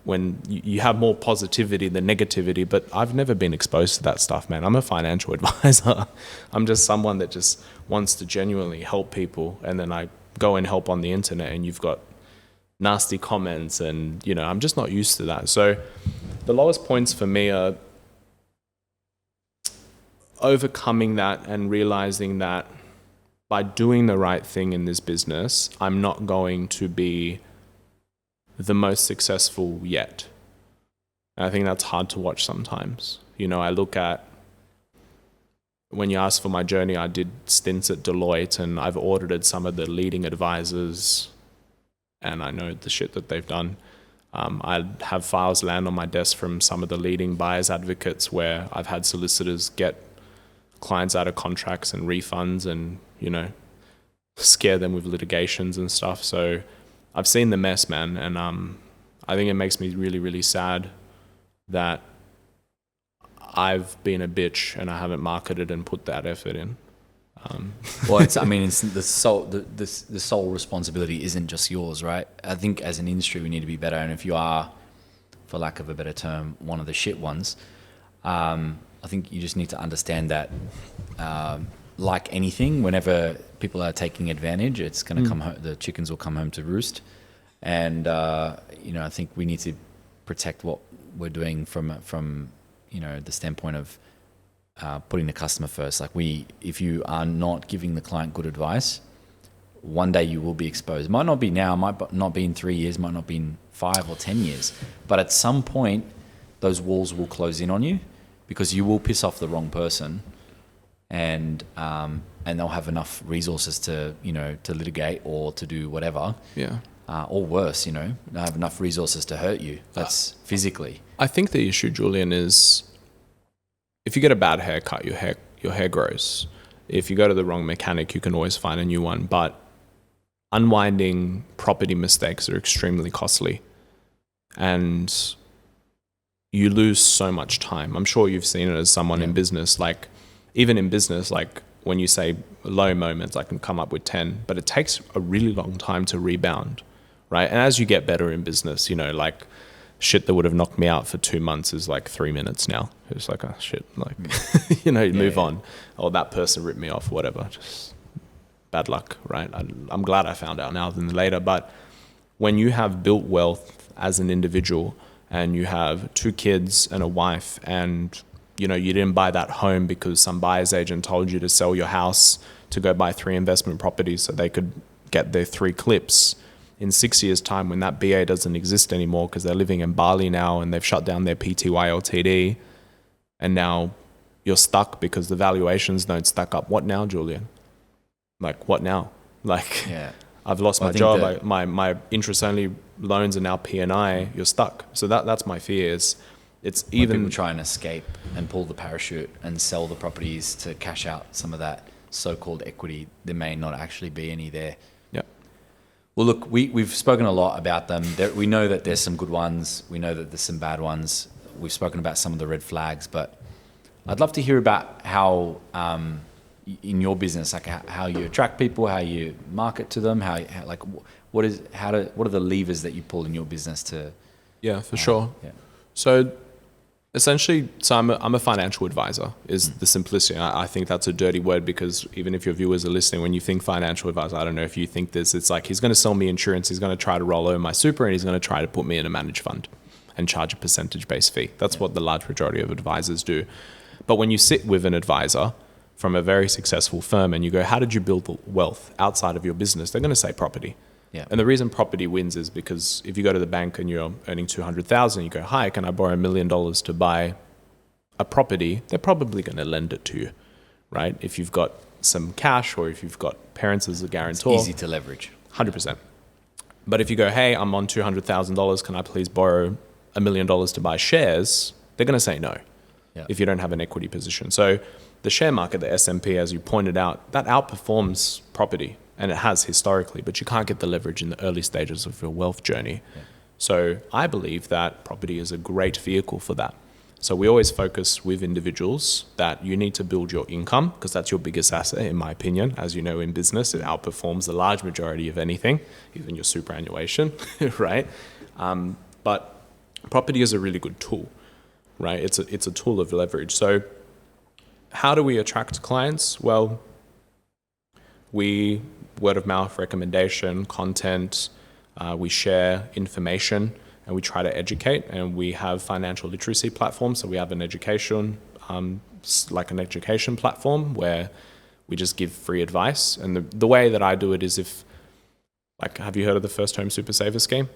when you have more positivity than negativity, but I've never been exposed to that stuff, man. I'm a financial advisor. I'm just someone that just wants to genuinely help people. And then I go and help on the internet and you've got nasty comments and, I'm just not used to that. So the lowest points for me are overcoming that and realizing that by doing the right thing in this business, I'm not going to be the most successful yet. And I think that's hard to watch sometimes. I look at when you asked for my journey, I did stints at Deloitte, and I've audited some of the leading advisors, and I know the shit that they've done. I have files land on my desk from some of the leading buyers advocates where I've had solicitors get clients out of contracts and refunds and, scare them with litigations and stuff. So I've seen the mess, man. And I think it makes me really, really sad that I've been a bitch and I haven't marketed and put that effort in. Well, it's the sole responsibility isn't just yours, right? I think as an industry we need to be better, and if you are, for lack of a better term, one of the shit ones, I think you just need to understand that, like anything, whenever people are taking advantage, it's going to come home, the chickens will come home to roost, and I think we need to protect what we're doing from the standpoint of putting the customer first. Like if you are not giving the client good advice, one day you will be exposed. Might not be now, might not be in 3 years, might not be in 5 or 10 years. But at some point, those walls will close in on you because you will piss off the wrong person, and they'll have enough resources to litigate or to do whatever. Yeah. Or worse, they'll have enough resources to hurt you. That's physically. I think the issue, Julian, is if you get a bad haircut, your hair grows. If you go to the wrong mechanic, you can always find a new one. But unwinding property mistakes are extremely costly, and you lose so much time. I'm sure you've seen it as someone in business. Like even in business, like when you say low moments, I can come up with 10, but it takes a really long time to rebound, right? And as you get better in business, like shit that would have knocked me out for 2 months is like 3 minutes now. It's like, oh shit, like, move on. Oh, that person ripped me off, whatever. Just bad luck, right? I'm glad I found out now than later. But when you have built wealth as an individual and you have 2 kids and a wife, and you didn't buy that home because some buyer's agent told you to sell your house to go buy 3 investment properties so they could get their 3 clips. In 6 years' time, when that BA doesn't exist anymore because they're living in Bali now and they've shut down their PTY LTD, and now you're stuck because the valuations don't stack up. What now, Julian? Like, what now? Like, I've lost my job. My interest-only loans are now P&I. You're stuck. So that's my fear. It's even when people try and escape and pull the parachute and sell the properties to cash out some of that so-called equity, there may not actually be any there. Well, look, we've spoken a lot about them. We know that there's some good ones. We know that there's some bad ones. We've spoken about some of the red flags, but I'd love to hear about how, in your business, like how you attract people, how you market to them, what are the levers that you pull in your business to? Yeah, for sure. Yeah. So essentially, I'm a financial advisor is the simplicity. I think that's a dirty word because even if your viewers are listening, when you think financial advisor, I don't know if you think this, it's like he's going to sell me insurance, he's going to try to roll over my super, and he's going to try to put me in a managed fund and charge a percentage-based fee. That's what the large majority of advisors do. But when you sit with an advisor from a very successful firm and you go, how did you build wealth outside of your business? They're going to say property. Yeah. And the reason property wins is because if you go to the bank and you're earning 200,000, you go, hi, can I borrow $1 million to buy a property? They're probably going to lend it to you, right? If you've got some cash or if you've got parents as a guarantor. It's easy to leverage. 100%. But if you go, hey, I'm on $200,000, can I please borrow $1 million to buy shares? They're going to say no if you don't have an equity position. So the share market, the S&P, as you pointed out, that outperforms property. And it has historically, but you can't get the leverage in the early stages of your wealth journey. Yeah. So I believe that property is a great vehicle for that. So we always focus with individuals that you need to build your income because that's your biggest asset, in my opinion. As you know, in business, it outperforms the large majority of anything, even your superannuation, right? But property is a really good tool, right? It's a tool of leverage. So how do we attract clients? Well, we word of mouth, recommendation, content, we share information and we try to educate, and we have financial literacy platforms. So we have an education, platform where we just give free advice. And the way that I do it is have you heard of the First Home Super Saver scheme?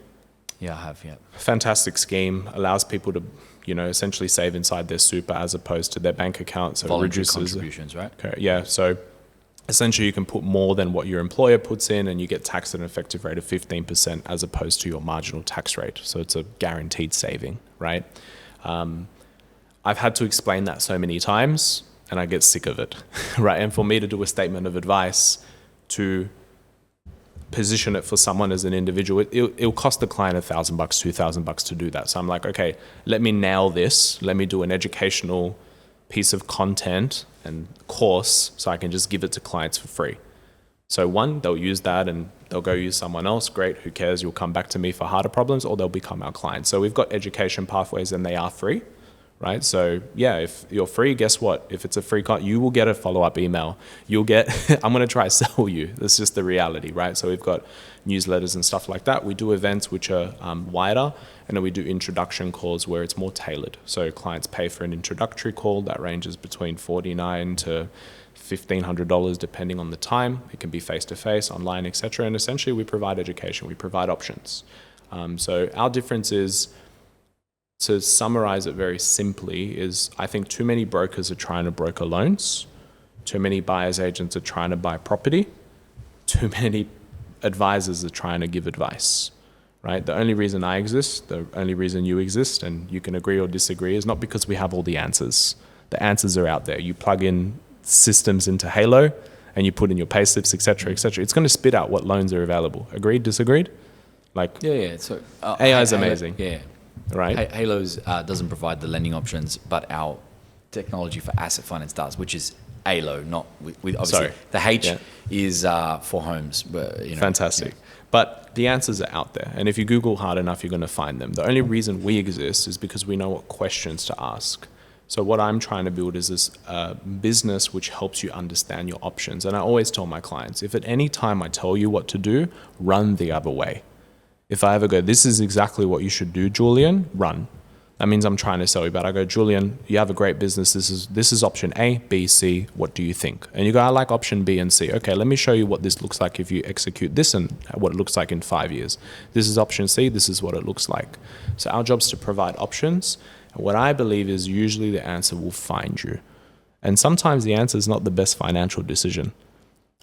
Yeah, I have. Yeah. Fantastic scheme, allows people to, essentially save inside their super as opposed to their bank account. So it Voluntary reduces contributions, right? Okay, yeah. So essentially you can put more than what your employer puts in and you get taxed at an effective rate of 15% as opposed to your marginal tax rate. So it's a guaranteed saving, right? I've had to explain that so many times and I get sick of it, right? And for me to do a statement of advice to position it for someone as an individual, it'll cost the client $1,000, $2,000 to do that. So I'm like, okay, let me nail this. Let me do an educational piece of content and course so I can just give it to clients for free. So one, they'll use that and they'll go use someone else. Great, who cares? You'll come back to me for harder problems, or they'll become our clients. So we've got education pathways and they are free, right? So yeah, if you're free, guess what? If it's a free you will get a follow-up email. You'll get, I'm going to try to sell you. That's just the reality, right? So we've got newsletters and stuff like that. We do events which are wider, and then we do introduction calls where it's more tailored. So clients pay for an introductory call that ranges between $49 to $1,500 depending on the time. It can be face-to-face, online, etc. And essentially we provide education, we provide options. So our difference is, to summarize it very simply, is I think too many brokers are trying to broker loans, too many buyers agents are trying to buy property, too many advisors are trying to give advice, right? The only reason I exist, the only reason you exist, and you can agree or disagree, is not because we have all the answers. The answers are out there. You plug in systems into Halo and you put in your payslips, etc., etc. It's going to spit out what loans are available. Agreed, disagreed? Yeah. So AI is amazing. Yeah. Right. Halo's doesn't provide the lending options, but our technology for asset finance does, which is ALO, not with obviously. Sorry. The H is for homes. But, Fantastic. Yeah. But the answers are out there. And if you Google hard enough, you're going to find them. The only reason we exist is because we know what questions to ask. So what I'm trying to build is this business which helps you understand your options. And I always tell my clients, if at any time I tell you what to do, run the other way. If I ever go, this is exactly what you should do, Julian, run. That means I'm trying to sell you. But I go, Julian, you have a great business. This is option A, B, C. What do you think? And you go, I like option B and C. Okay, let me show you what this looks like if you execute this and what it looks like in 5 years. This is option C. This is what it looks like. So our job is to provide options. And what I believe is usually the answer will find you. And sometimes the answer is not the best financial decision,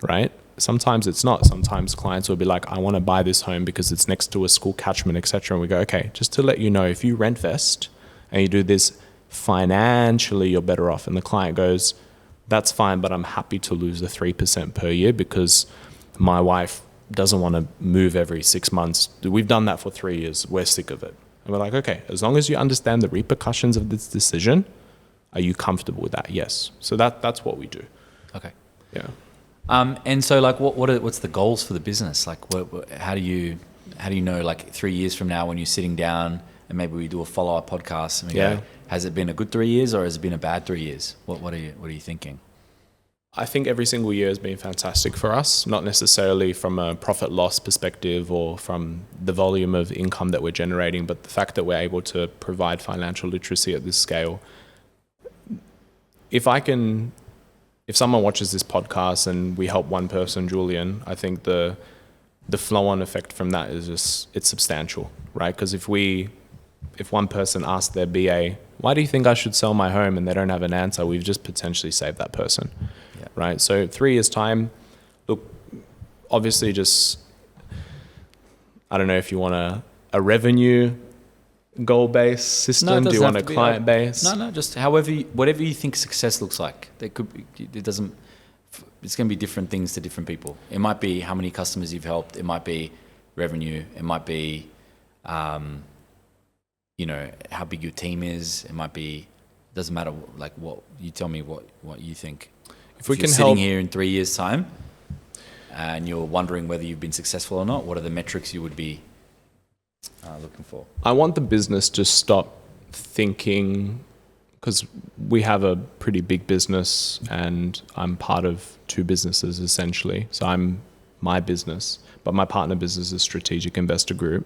right? Sometimes it's not. Sometimes clients will be like, I want to buy this home because it's next to a school catchment, etc. And we go, okay, just to let you know, if you rent vest and you do this, financially you're better off. And the client goes, that's fine, but I'm happy to lose the 3% per year because my wife doesn't want to move every 6 months. We've done that for 3 years. We're sick of it. And we're like, okay, as long as you understand the repercussions of this decision, are you comfortable with that? Yes. So that's what we do. Okay. Yeah. And so, like, what's the goals for the business? Like, how do you know, like, 3 years from now when you're sitting down and maybe we do a follow-up podcast and we go, has it been a good 3 years or has it been a bad 3 years? What are you thinking? I think every single year has been fantastic for us, not necessarily from a profit loss perspective or from the volume of income that we're generating, but the fact that we're able to provide financial literacy at this scale. If someone watches this podcast and we help one person, Julian, I think the flow-on effect from that is it's substantial, right? Because if one person asks their BA, why do you think I should sell my home, and they don't have an answer, we've just potentially saved that person, right? So 3 years' time, look, obviously just, I don't know if you want a revenue goal-based system? Do you want a client base? No, just whatever you think success looks like. It's going to be different things to different people. It might be how many customers you've helped. It might be revenue. It might be, how big your team is. It might be, doesn't matter. Like, what you tell me what you think. If we can sitting here in 3 years' time and you're wondering whether you've been successful or not, what are the metrics you would be looking for? I want the business to stop thinking, because we have a pretty big business and I'm part of two businesses essentially. So I'm my business, but my partner business is Strategic Investor Group.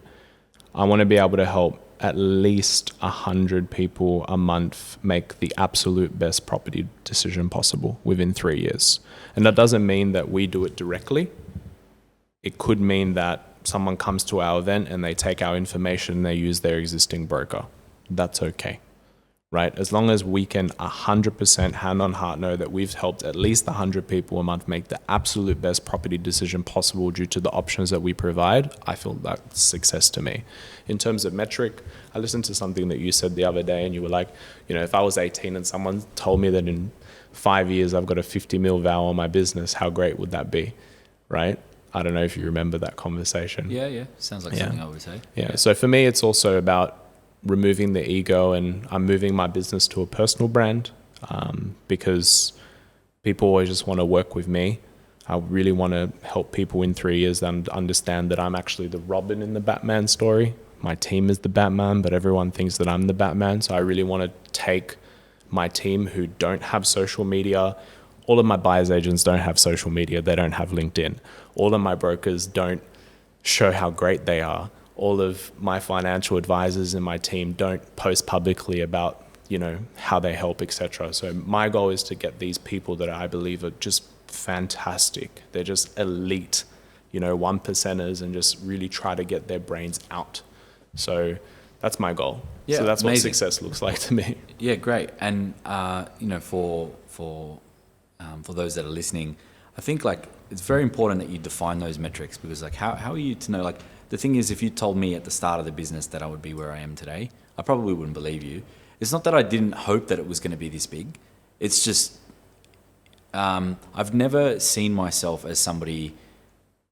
I want to be able to help at least 100 people a month make the absolute best property decision possible within 3 years. And that doesn't mean that we do it directly. It could mean that someone comes to our event and they take our information and they use their existing broker. That's okay, right? As long as we can 100% hand on heart know that we've helped at least 100 people a month make the absolute best property decision possible due to the options that we provide, I feel that's success to me. In terms of metric, I listened to something that you said the other day and you were like, if I was 18 and someone told me that in 5 years I've got a 50 mil vow on my business, how great would that be, right? I don't know if you remember that conversation. Yeah. Sounds like something I would say. Yeah. So for me, it's also about removing the ego, and I'm moving my business to a personal brand because people always just want to work with me. I really want to help people in 3 years and understand that I'm actually the Robin in the Batman story. My team is the Batman, but everyone thinks that I'm the Batman. So I really want to take my team who don't have social media. All of my buyer's agents don't have social media. They don't have LinkedIn. All of my brokers don't show how great they are. All of my financial advisors in my team don't post publicly about, how they help, etc. So my goal is to get these people that I believe are just fantastic. They're just elite, 1%ers, and just really try to get their brains out. So that's my goal. Yeah, so that's amazing. what success looks like to me. Yeah, great. And for those that are listening, I think it's very important that you define those metrics, because how are you to know? The thing is, if you told me at the start of the business that I would be where I am today, I probably wouldn't believe you. It's not that I didn't hope that it was going to be this big. It's just I've never seen myself as somebody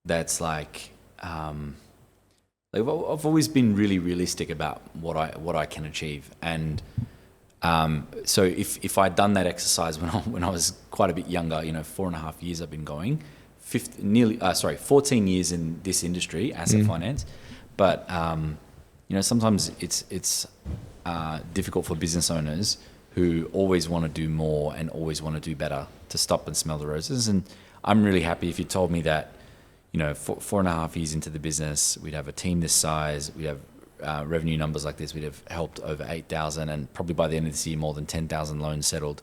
that's I've always been really realistic about what I can achieve, and so if I'd done that exercise when I was quite a bit younger, 4.5 years I've been going, 14 years in this industry, asset finance, but sometimes it's difficult for business owners who always want to do more and always want to do better to stop and smell the roses. And I'm really happy if you told me that, 4.5 years into the business, we'd have a team this size, we'd have revenue numbers like this, we'd have helped over 8,000, and probably by the end of this year, more than 10,000 loans settled,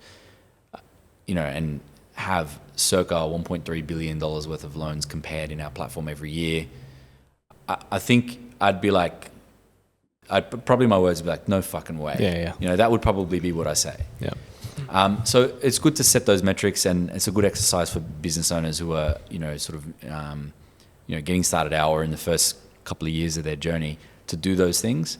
and have circa $1.3 billion worth of loans compared in our platform every year. I think I'd be like, probably my words would be like, no fucking way. Yeah. That would probably be what I say. Yeah. So it's good to set those metrics, and it's a good exercise for business owners who are, getting started out or in the first couple of years of their journey to do those things.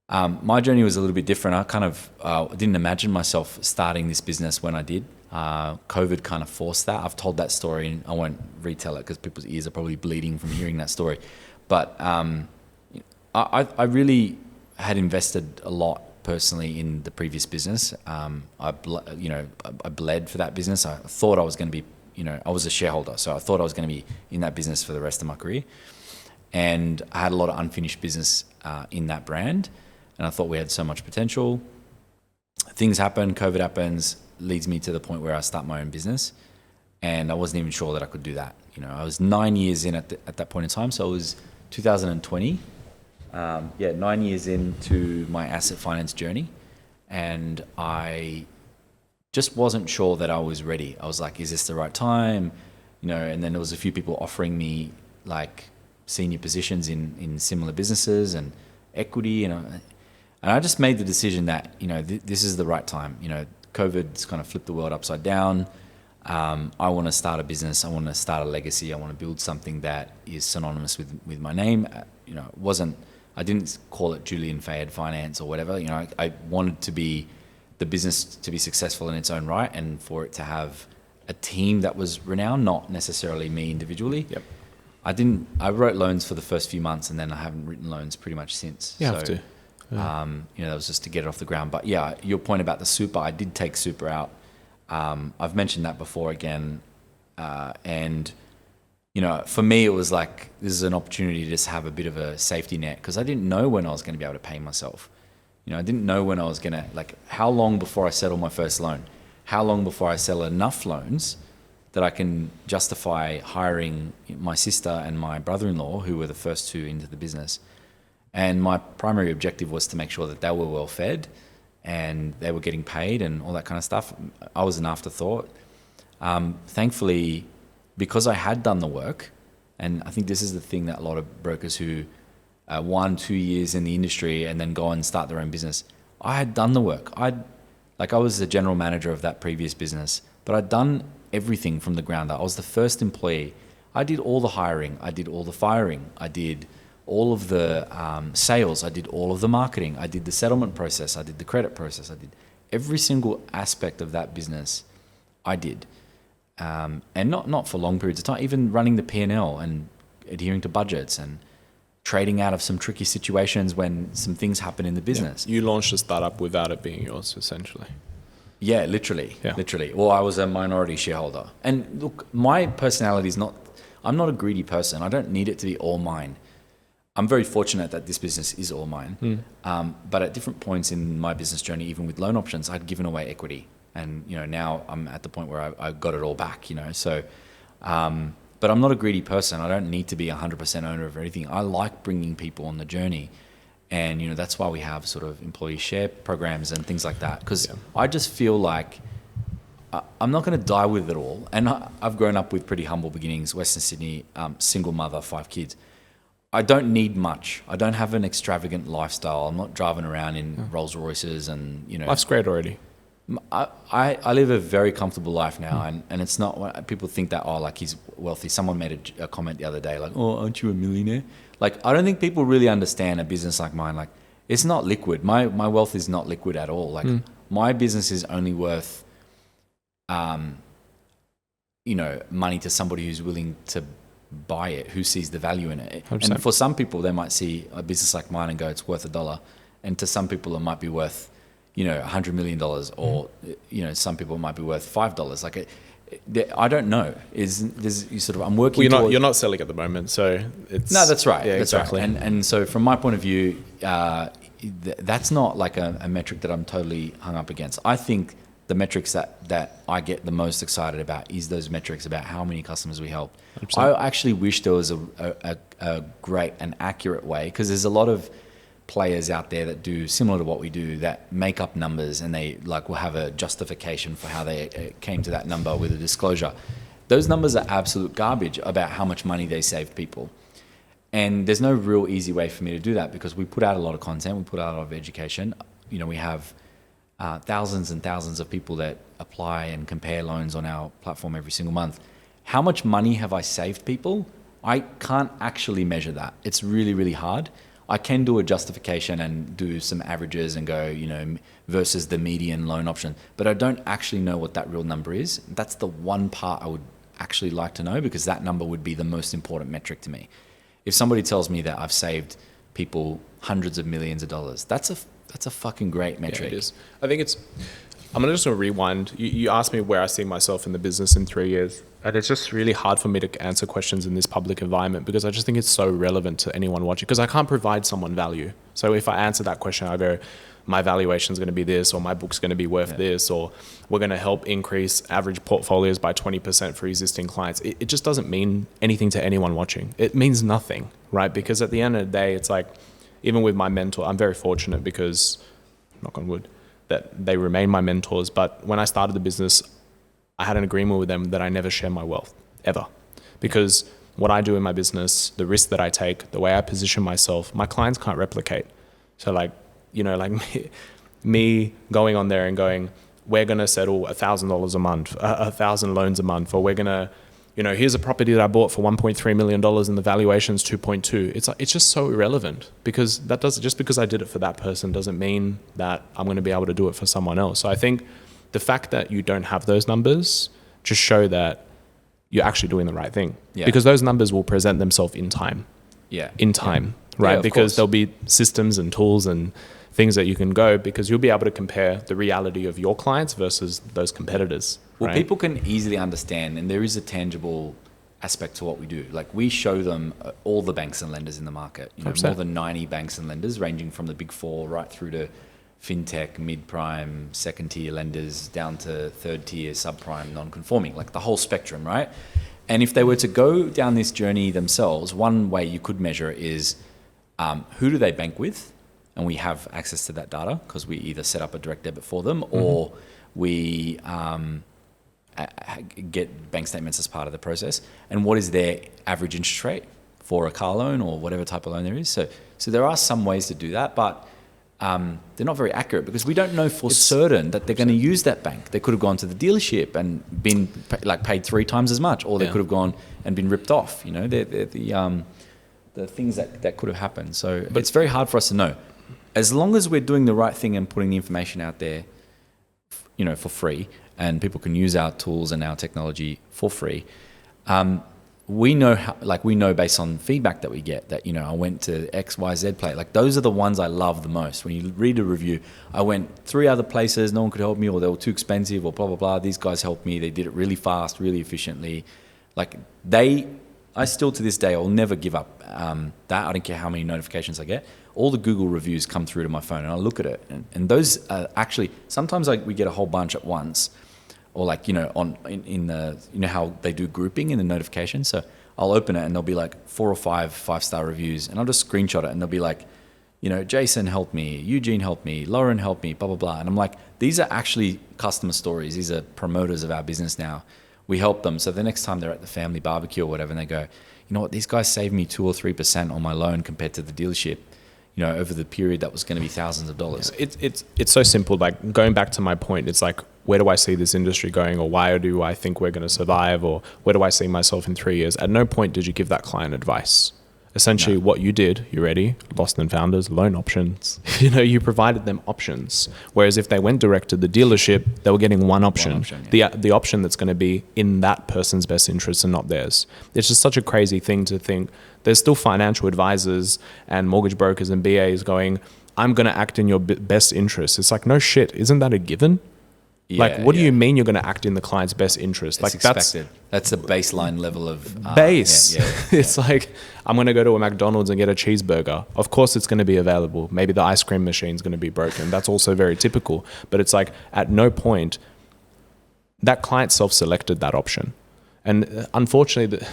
My journey was a little bit different. I kind of didn't imagine myself starting this business when I did. COVID kind of forced that. I've told that story, and I won't retell it because people's ears are probably bleeding from hearing that story. But I really had invested a lot personally in the previous business. I bled for that business. I thought I was going to be, I was a shareholder, so I thought I was going to be in that business for the rest of my career. And I had a lot of unfinished business in that brand, and I thought we had so much potential. Things happen, COVID happens, leads me to the point where I start my own business, and I wasn't even sure that I could do that. I was 9 years in at that point in time, so it was 2020. 9 years into my asset finance journey, and I just wasn't sure that I was ready. I was like, is this the right time? And then there was a few people offering me senior positions in similar businesses and equity, and I just made the decision that this is the right time. COVID's kind of flipped the world upside down. I want to start a business. I want to start a legacy. I want to build something that is synonymous with my name. I didn't call it Julian Fayed Finance or whatever. I wanted to be the business to be successful in its own right, and for it to have a team that was renowned, not necessarily me individually. Yep. I wrote loans for the first few months, and then I haven't written loans pretty much since. You have to. Yeah. That was just to get it off the ground. But yeah, your point about the super, I did take super out. I've mentioned that before again. And for me, it was like, this is an opportunity to just have a bit of a safety net, because I didn't know when I was going to be able to pay myself. I didn't know when I was going to, how long before I settle my first loan? How long before I sell enough loans that I can justify hiring my sister and my brother-in-law, who were the first two into the business. And my primary objective was to make sure that they were well fed and they were getting paid and all that kind of stuff. I was an afterthought. Thankfully, because I had done the work, And I think this is the thing that a lot of brokers who 1-2 years in the industry and then go and start their own business. I had done the work. I was the general manager of that previous business, but I'd done everything from the ground up. I was the first employee. I did all the hiring. I did all the firing. I did all of the sales. I did all of the marketing. I did the settlement process. I did the credit process. I did every single aspect of that business. I did. And not for long periods of time, even running the P&L and adhering to budgets and trading out of some tricky situations when some things happen in the business. Yeah. You launched a startup without it being yours, essentially. Yeah, literally. Well, I was a minority shareholder. And look, my personality is I'm not a greedy person. I don't need it to be all mine. I'm very fortunate that this business is all mine. But at different points in my business journey, even with loan options, I'd given away equity. And, now I'm at the point where I got it all back, So, but I'm not a greedy person. I don't need to be 100% owner of everything. I like bringing people on the journey. And, that's why we have sort of employee share programs and things like that. Because I just feel like I'm not going to die with it all. And I've grown up with pretty humble beginnings, Western Sydney, single mother, 5 kids. I don't need much. I don't have an extravagant lifestyle. I'm not driving around in Rolls Royces and, Life's great already. I live a very comfortable life now, and it's not, people think that, like he's wealthy. Someone made a comment the other day, like, oh, aren't you a millionaire? Like, I don't think people really understand a business like mine. Like, it's not liquid. My wealth is not liquid at all. Like, my business is only worth, money to somebody who's willing to buy it, who sees the value in it. 100%. And for some people, they might see a business like mine and go, it's worth $1. And to some people, it might be worth, $100 million, or, some people might be worth $5. Like, I don't know. I'm working. Well, you're not selling at the moment, so it's. No, that's right. Yeah, that's exactly. Right. And so from my point of view, that's not like a metric that I'm totally hung up against. I think the metrics that I get the most excited about is those metrics about how many customers we help. 100%. I actually wish there was a great and accurate way, because there's a lot of players out there that do similar to what we do, that make up numbers, and they will have a justification for how they came to that number with a disclosure. Those numbers are absolute garbage about how much money they saved people. And there's no real easy way for me to do that, because we put out a lot of content, we put out a lot of education. We have thousands and thousands of people that apply and compare loans on our platform every single month. How much money have I saved people? I can't actually measure that. It's really, really hard. I can do a justification and do some averages and go, versus the median loan option, but I don't actually know what that real number is. That's the one part I would actually like to know, because that number would be the most important metric to me. If somebody tells me that I've saved people hundreds of millions of dollars, that's a fucking great metric. Yeah, it is. I think I'm just going to rewind. You asked me where I see myself in the business in 3 years. And it's just really hard for me to answer questions in this public environment, because I just think it's so relevant to anyone watching, because I can't provide someone value. So if I answer that question, I go, my valuation is going to be this, or my book's going to be worth this, or we're going to help increase average portfolios by 20% for existing clients. It just doesn't mean anything to anyone watching. It means nothing, right? Because at the end of the day, it's like, even with my mentor, I'm very fortunate because, knock on wood, that they remain my mentors. But when I started the business, I had an agreement with them that I never share my wealth, ever. Because what I do in my business, the risk that I take, the way I position myself, my clients can't replicate. So me going on there and going, we're going to settle $1,000 a month, 1,000 loans a month, or we're going to, here's a property that I bought for $1.3 million and the valuation's 2.2. It's just so irrelevant, because just because I did it for that person doesn't mean that I'm going to be able to do it for someone else. So I think the fact that you don't have those numbers just show that you're actually doing the right thing, because those numbers will present themselves in time. Right? Because there'll be systems and tools and things that you can go, because you'll be able to compare the reality of your clients versus those competitors. Well, right? People can easily understand, and there is a tangible aspect to what we do. Like, we show them all the banks and lenders in the market, more than 90 banks and lenders, ranging from the big four right through to fintech, mid-prime, second-tier lenders, down to third-tier, subprime, non-conforming, like the whole spectrum, right? And if they were to go down this journey themselves, one way you could measure is who do they bank with? And we have access to that data, because we either set up a direct debit for them, or we get bank statements as part of the process, and what is their average interest rate for a car loan or whatever type of loan there is. So there are some ways to do that, but they're not very accurate because we don't know for certain that they're going to use that bank. They could have gone to the dealership and been paid 3 times as much, or they could have gone and been ripped off. You know, they're the things that could have happened. So but it's very hard for us to know. As long as we're doing the right thing and putting the information out there, you know, for free, and people can use our tools and our technology for free, we know we know based on feedback that we get that, you know, I went to XYZ place. Like those are the ones I love the most. When you read a review, I went 3 other places, no one could help me, or they were too expensive, or blah, blah, blah. These guys helped me. They did it really fast, really efficiently. I still to this day, I'll never give up that. I don't care how many notifications I get. All the Google reviews come through to my phone and I look at it. And those actually, sometimes we get a whole bunch at once. Or like, you know, in the, you know how they do grouping in the notification. So I'll open it and there'll be like 4 or 5 5-star reviews, and I'll just screenshot it and they'll be like, you know, Jason helped me, Eugene helped me, Lauren helped me, blah, blah, blah. And I'm like, these are actually customer stories. These are promoters of our business now. We help them. So the next time they're at the family barbecue or whatever, and they go, you know what, these guys saved me 2 or 3% on my loan compared to the dealership, you know, over the period that was going to be thousands of dollars. It's so simple. Like going back to my point, it's like, where do I see this industry going, or why do I think we're going to survive, or where do I see myself in 3 years? At no point did you give that client advice. Essentially, what you did, you ready? Lost and Founders, loan options. You know, you provided them options. Whereas if they went direct to the dealership, they were getting one option. The option that's going to be in that person's best interest and not theirs. It's just such a crazy thing to think. There's still financial advisors and mortgage brokers and BAs going, I'm going to act in your best interest. It's like, no shit, isn't that a given? What do you mean you're going to act in the client's best interest? It's expected. That's a baseline level of base. It's like, I'm going to go to a McDonald's and get a cheeseburger. Of course it's going to be available. Maybe the ice cream machine's going to be broken. That's also very typical. But it's like, at no point, that client self-selected that option. And unfortunately,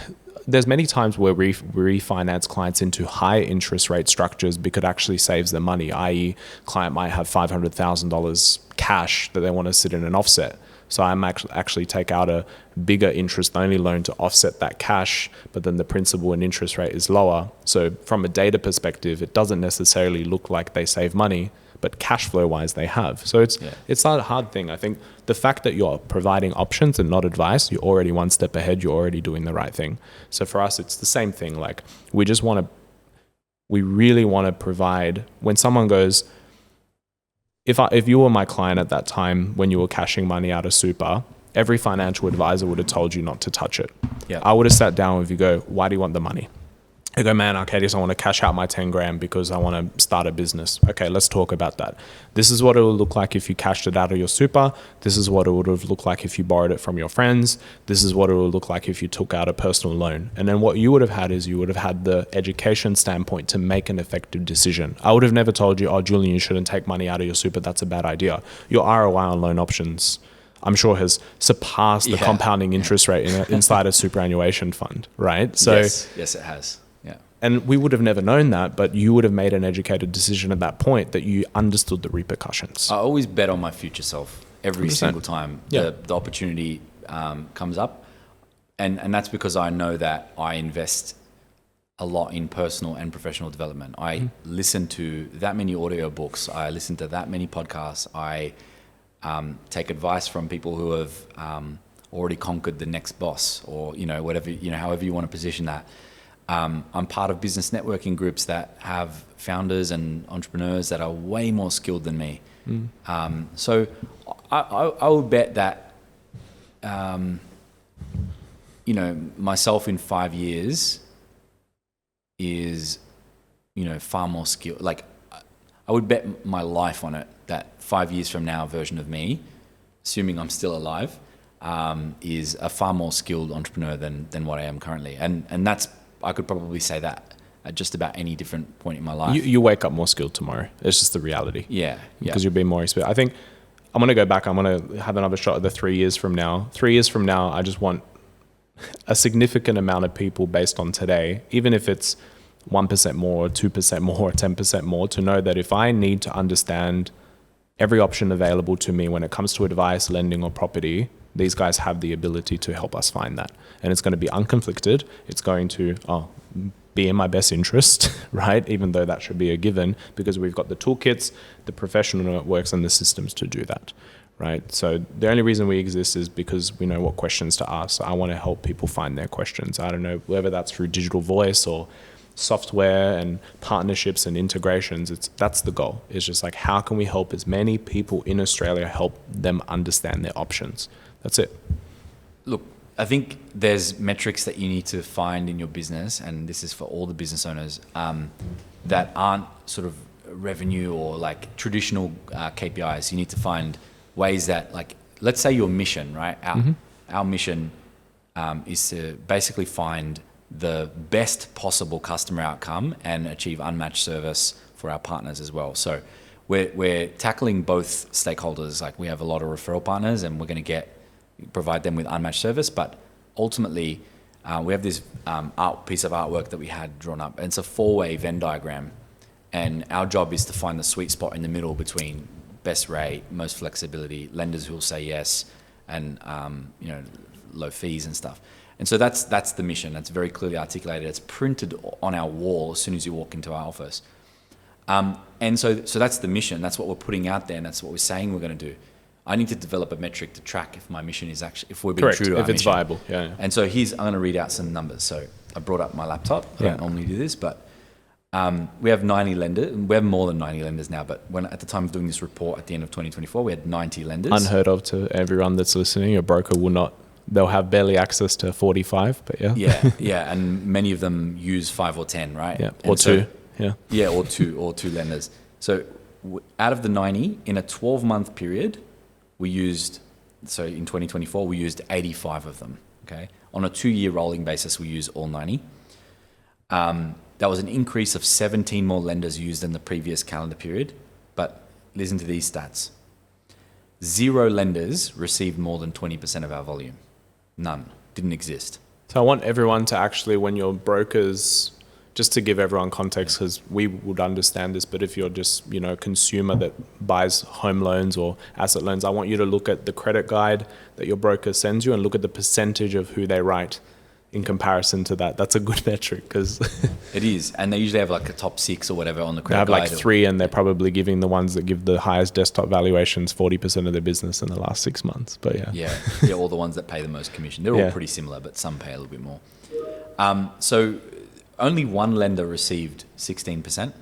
there's many times where we refinance clients into high interest rate structures because it actually saves them money, i.e. client might have $500,000 cash that they want to sit in an offset. So I'm actually take out a bigger interest only loan to offset that cash, but then the principal and interest rate is lower. So from a data perspective, it doesn't necessarily look like they save money, but cash flow wise they have. So it's not a hard thing. I think the fact that you're providing options and not advice, you're already one step ahead, you're already doing the right thing. So for us, it's the same thing. Like we really want to provide, when someone goes, if you were my client at that time when you were cashing money out of super, every financial advisor would have told you not to touch it. Yeah. I would have sat down with you, go, why do you want the money? I go, man, Arkadiusz, I want to cash out my 10 grand because I want to start a business. Okay, let's talk about that. This is what it would look like if you cashed it out of your super. This is what it would have looked like if you borrowed it from your friends. This is what it would look like if you took out a personal loan. And then what you would have had is you would have had the education standpoint to make an effective decision. I would have never told you, oh, Julian, you shouldn't take money out of your super. That's a bad idea. Your ROI on loan options, I'm sure, has surpassed the compounding interest rate inside a superannuation fund, right? So yes, it has. And we would have never known that, but you would have made an educated decision at that point that you understood the repercussions. I always bet on my future self every 100%. Single time the opportunity comes up. And that's because I know that I invest a lot in personal and professional development. I listen to that many audio books. I listen to that many podcasts. I take advice from people who have already conquered the next boss, or, you know, whatever, you know, however you want to position that. I'm part of business networking groups that have founders and entrepreneurs that are way more skilled than me. So I would bet that, you know, myself in 5 years is, you know, far more skilled. Like, I would bet my life on it that 5 years from now, a version of me, assuming I'm still alive, is a far more skilled entrepreneur than what I am currently. And that's, I could probably say that at just about any different point in my life. You wake up more skilled tomorrow. It's just the reality. Yeah. Because you'll be more experienced. I think I'm going to go back. I'm going to have another shot at the 3 years from now. 3 years from now, I just want a significant amount of people based on today, even if it's 1% more, 2% more, 10% more, to know that if I need to understand every option available to me when it comes to advice, lending, or property, these guys have the ability to help us find that. And it's going to be unconflicted. It's going to be in my best interest, right? Even though that should be a given, because we've got the toolkits, the professional networks, and the systems to do that, right? So the only reason we exist is because we know what questions to ask. So I want to help people find their questions. I don't know, whether that's through digital voice or software and partnerships and integrations. That's the goal. It's just like, how can we help as many people in Australia, help them understand their options? That's it. Look, I think there's metrics that you need to find in your business, and this is for all the business owners, that aren't sort of revenue or like traditional KPIs. You need to find ways that, like, let's say your mission, right? Our mission is to basically find the best possible customer outcome and achieve unmatched service for our partners as well. So we're tackling both stakeholders. Like, we have a lot of referral partners, and we're going to provide them with unmatched service, but ultimately we have this piece of artwork that we had drawn up, and it's a 4-way Venn diagram, and our job is to find the sweet spot in the middle between best rate, most flexibility, lenders who will say yes, and low fees and stuff. And so that's the mission. That's very clearly articulated. It's printed on our wall as soon as you walk into our office. And so that's the mission. That's what we're putting out there, and that's what we're saying we're going to do. I need to develop a metric to track if my mission is actually, if we're being Correct, true to our mission. if it's viable. Yeah. And so I'm going to read out some numbers. So I brought up my laptop. I don't normally do this, but we have 90 lenders. We have more than 90 lenders now, but at the time of doing this report at the end of 2024, we had 90 lenders. Unheard of to everyone that's listening. A broker will not. They'll have barely access to 45, but yeah. Yeah, and many of them use 5 or 10, right? Yeah, or two. Yeah, or two lenders. So out of the 90, in a 12-month period, in 2024, we used 85 of them, okay? On a 2-year rolling basis, we use all 90. That was an increase of 17 more lenders used than the previous calendar period, but listen to these stats. 0 lenders received more than 20% of our volume. None. Didn't exist. So I want everyone to actually, when your brokers, just to give everyone context, because we would understand this, but if you're just, a consumer that buys home loans or asset loans, I want you to look at the credit guide that your broker sends you and look at the percentage of who they write in comparison to that. That's a good metric, because it is. And they usually have like a top 6 or whatever on the credit guide. They have guide. like 3, and they're probably giving the ones that give the highest desktop valuations 40% of their business in the last 6 months. But yeah, all the ones that pay the most commission. They're all pretty similar, but some pay a little bit more. So only 1 lender received 16%.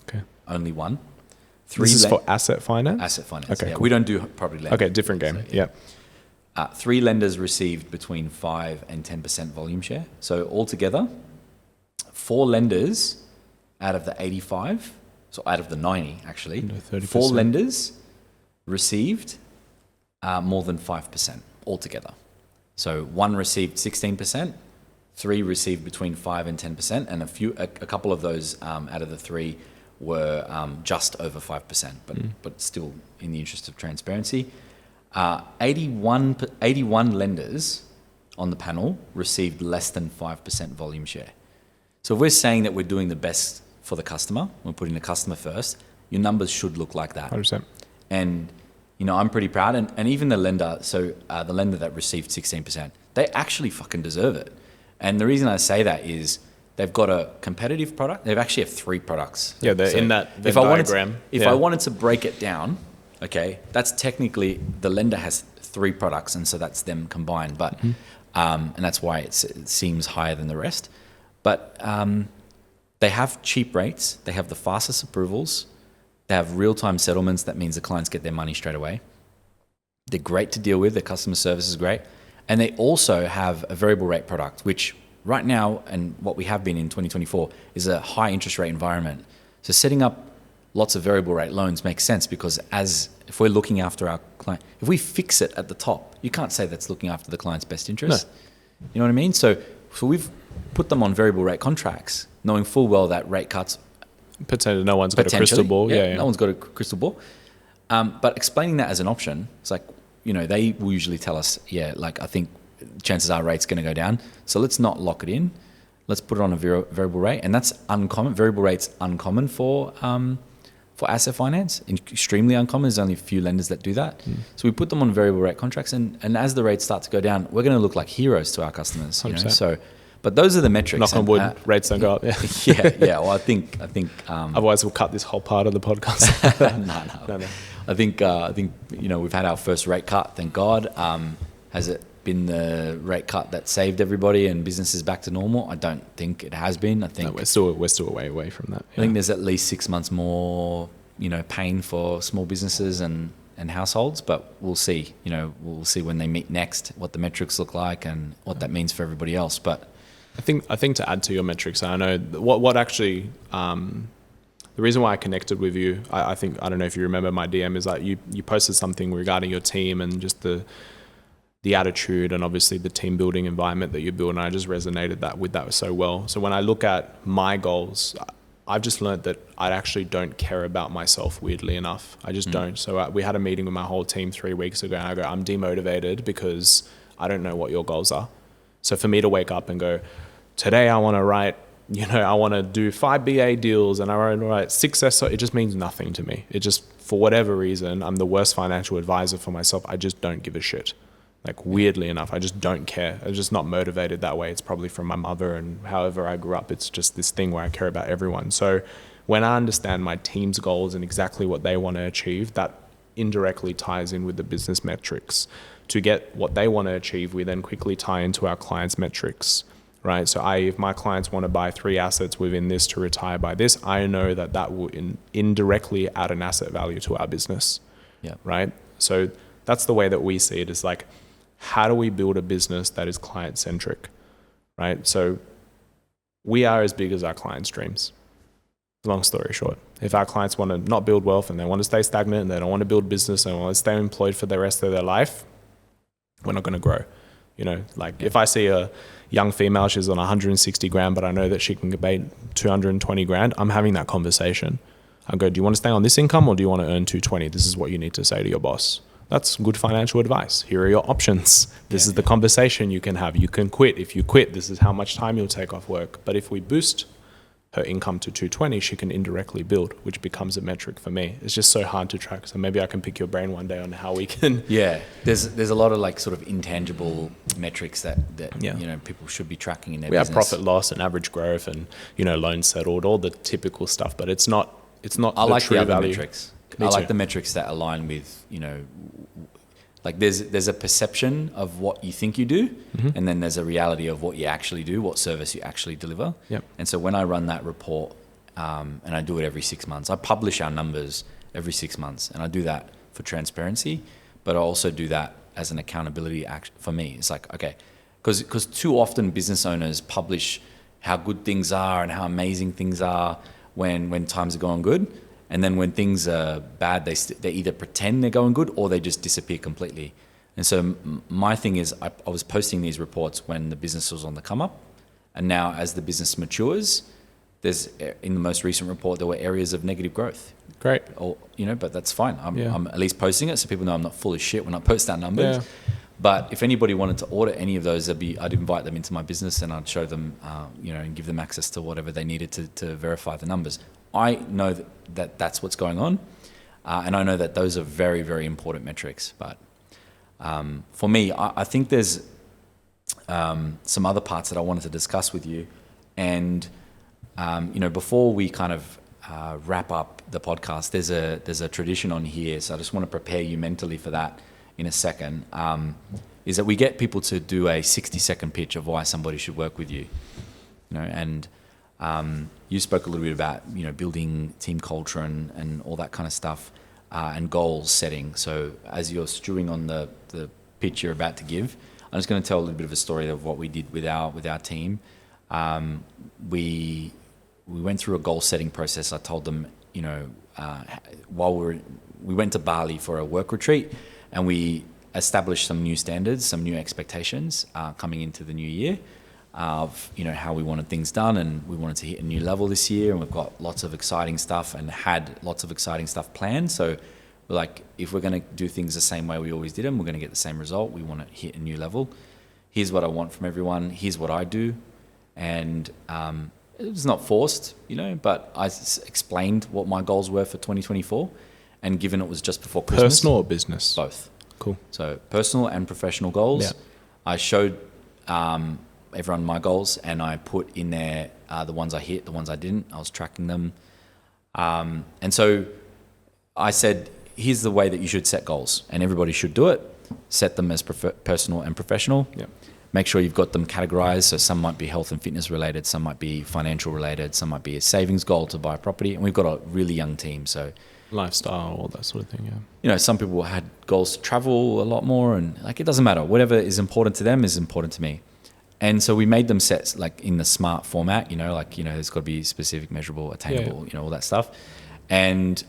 Okay. Only 1. This is for asset finance? Asset finance. Okay, Yeah, cool. we don't do property lending. Okay, different game. So, yeah. 3 lenders received between 5 and 10% volume share. So altogether, 4 lenders out of the 85, so out of the 90 actually, 4 lenders received more than 5% altogether. So 1 received 16%, 3 received between 5 and 10%, and a couple of those out of the 3 were just over 5%, but still in the interest of transparency. 81 lenders on the panel received less than 5% volume share. So if we're saying that we're doing the best for the customer, we're putting the customer first, your numbers should look like that. 100%. And, I'm pretty proud. And even the lender, the lender that received 16%, they actually fucking deserve it. And the reason I say that is they've got a competitive product. They actually have 3 products. Yeah, they're in that Venn diagram. If I wanted to break it down, okay, that's technically the lender has 3 products, and so that's them combined. But and that's why it seems higher than the rest. But they have cheap rates. They have the fastest approvals. They have real-time settlements. That means the clients get their money straight away. They're great to deal with. Their customer service is great, and they also have a variable rate product, which right now, and what we have been in 2024, is a high interest rate environment. So setting up lots of variable rate loans makes sense, because if we're looking after our client, if we fix it at the top, you can't say that's looking after the client's best interest. No. You know what I mean? So we've put them on variable rate contracts, knowing full well that rate cuts. Potentially, no one's got a crystal ball. Yeah. No one's got a crystal ball. But explaining that as an option, it's like, they will usually tell us, I think chances are rate's going to go down. So let's not lock it in. Let's put it on a variable rate. And that's uncommon. Variable rate's uncommon for for asset finance. Extremely uncommon. There's only a few lenders that do that. So we put them on variable rate contracts, and as the rates start to go down, we're going to look like heroes to our customers. You know? So, but those are the metrics. Knock on wood, rates don't go up. Yeah. Well, I think. Otherwise, we'll cut this whole part of the podcast. No. I think we've had our first rate cut. Thank God. Has it been the rate cut that saved everybody and business is back to normal? I don't think it has been. I think we're still way away from that. I think there's at least 6 months more, pain for small businesses and households, but we'll see. We'll see when they meet next what the metrics look like and what that means for everybody else. But I think to add to your metrics, I know what actually the reason why I connected with you. I don't know if you remember my DM, is that you posted something regarding your team and just the attitude and obviously the team building environment that you build, and I just resonated with that so well. So when I look at my goals, I've just learned that I actually don't care about myself, weirdly enough. I just don't. So we had a meeting with my whole team 3 weeks ago, and I go, I'm demotivated because I don't know what your goals are. So for me to wake up and go, today I want to write, I want to do 5 BA deals and I want to write 6 SO, it just means nothing to me. It just, for whatever reason, I'm the worst financial advisor for myself. I just don't give a shit. Like, weirdly enough, I just don't care. I'm just not motivated that way. It's probably from my mother, and however I grew up, it's just this thing where I care about everyone. So when I understand my team's goals and exactly what they want to achieve, that indirectly ties in with the business metrics. To get what they want to achieve, we then quickly tie into our clients' metrics, right? So if my clients want to buy 3 assets within this to retire by this, I know that will indirectly add an asset value to our business, right? So that's the way that we see it, is like, how do we build a business that is client-centric, right? So we are as big as our clients' dreams. Long story short, if our clients want to not build wealth and they want to stay stagnant and they don't want to build business and they want to stay employed for the rest of their life, we're not going to grow. If I see a young female, she's on 160 grand, but I know that she can get 220 grand, I'm having that conversation. I go, do you want to stay on this income or do you want to earn 220? This is what you need to say to your boss. That's good financial advice. Here are your options. This is the conversation you can have. You can quit. If you quit, this is how much time you'll take off work. But if we boost her income to 220, she can indirectly build, which becomes a metric for me. It's just so hard to track. So maybe I can pick your brain one day on how we can. Yeah, there's a lot of like sort of intangible metrics that people should be tracking in their business. We have profit loss and average growth and loans settled, all the typical stuff. But it's not. I like true the other value. metrics. I like the metrics that align with, like there's a perception of what you think you do, and then there's a reality of what you actually do, what service you actually deliver. Yep. And so when I run that report, and I do it every 6 months, I publish our numbers every 6 months, and I do that for transparency, but I also do that as an accountability act for me. It's like, okay, because too often business owners publish how good things are and how amazing things are when times are going good. And then when things are bad, they either pretend they're going good or they just disappear completely. And so my thing is, I was posting these reports when the business was on the come up. And now as the business matures, in the most recent report, there were areas of negative growth. Great. But that's fine. I'm at least posting it so people know I'm not full of shit when I post our numbers. Yeah. But if anybody wanted to audit any of those, I'd invite them into my business and I'd show them, and give them access to whatever they needed to verify the numbers. I know that's what's going on, and I know that those are very, very important metrics. But for me, I think there's some other parts that I wanted to discuss with you. And, before we kind of wrap up the podcast, there's a tradition on here. So I just want to prepare you mentally for that in a second, is that we get people to do a 60-second pitch of why somebody should work with you. And you spoke a little bit about building team culture and all that kind of stuff, and goals setting. So as you're stewing on the pitch you're about to give, I'm just going to tell a little bit of a story of what we did with our team. We went through a goal setting process. I told them, while we went to Bali for a work retreat, and we established some new standards, some new expectations coming into the new year of how we wanted things done, and we wanted to hit a new level this year, and we've got lots of exciting stuff and had lots of exciting stuff planned. So we're like, if we're going to do things the same way we always did them, we're going to get the same result. We want to hit a new level. Here's what I want from everyone. Here's what I do. And it was not forced, but I explained what my goals were for 2024. And given it was just before Christmas. Personal or business? Both. Cool. So personal and professional goals. Yeah. I showed everyone my goals, and I put in there the ones I hit, the ones I didn't. I was tracking them. And so I said, here's the way that you should set goals, and everybody should do it. Set them as personal and professional. Yeah. Make sure you've got them categorized. So some might be health and fitness related, some might be financial related, some might be a savings goal to buy a property. And we've got a really young team, so lifestyle, all that sort of thing. Yeah. Some people had goals to travel a lot more, and it doesn't matter. Whatever is important to them is important to me. And so we made them sets in the SMART format, there's got to be specific, measurable, attainable, all that stuff. And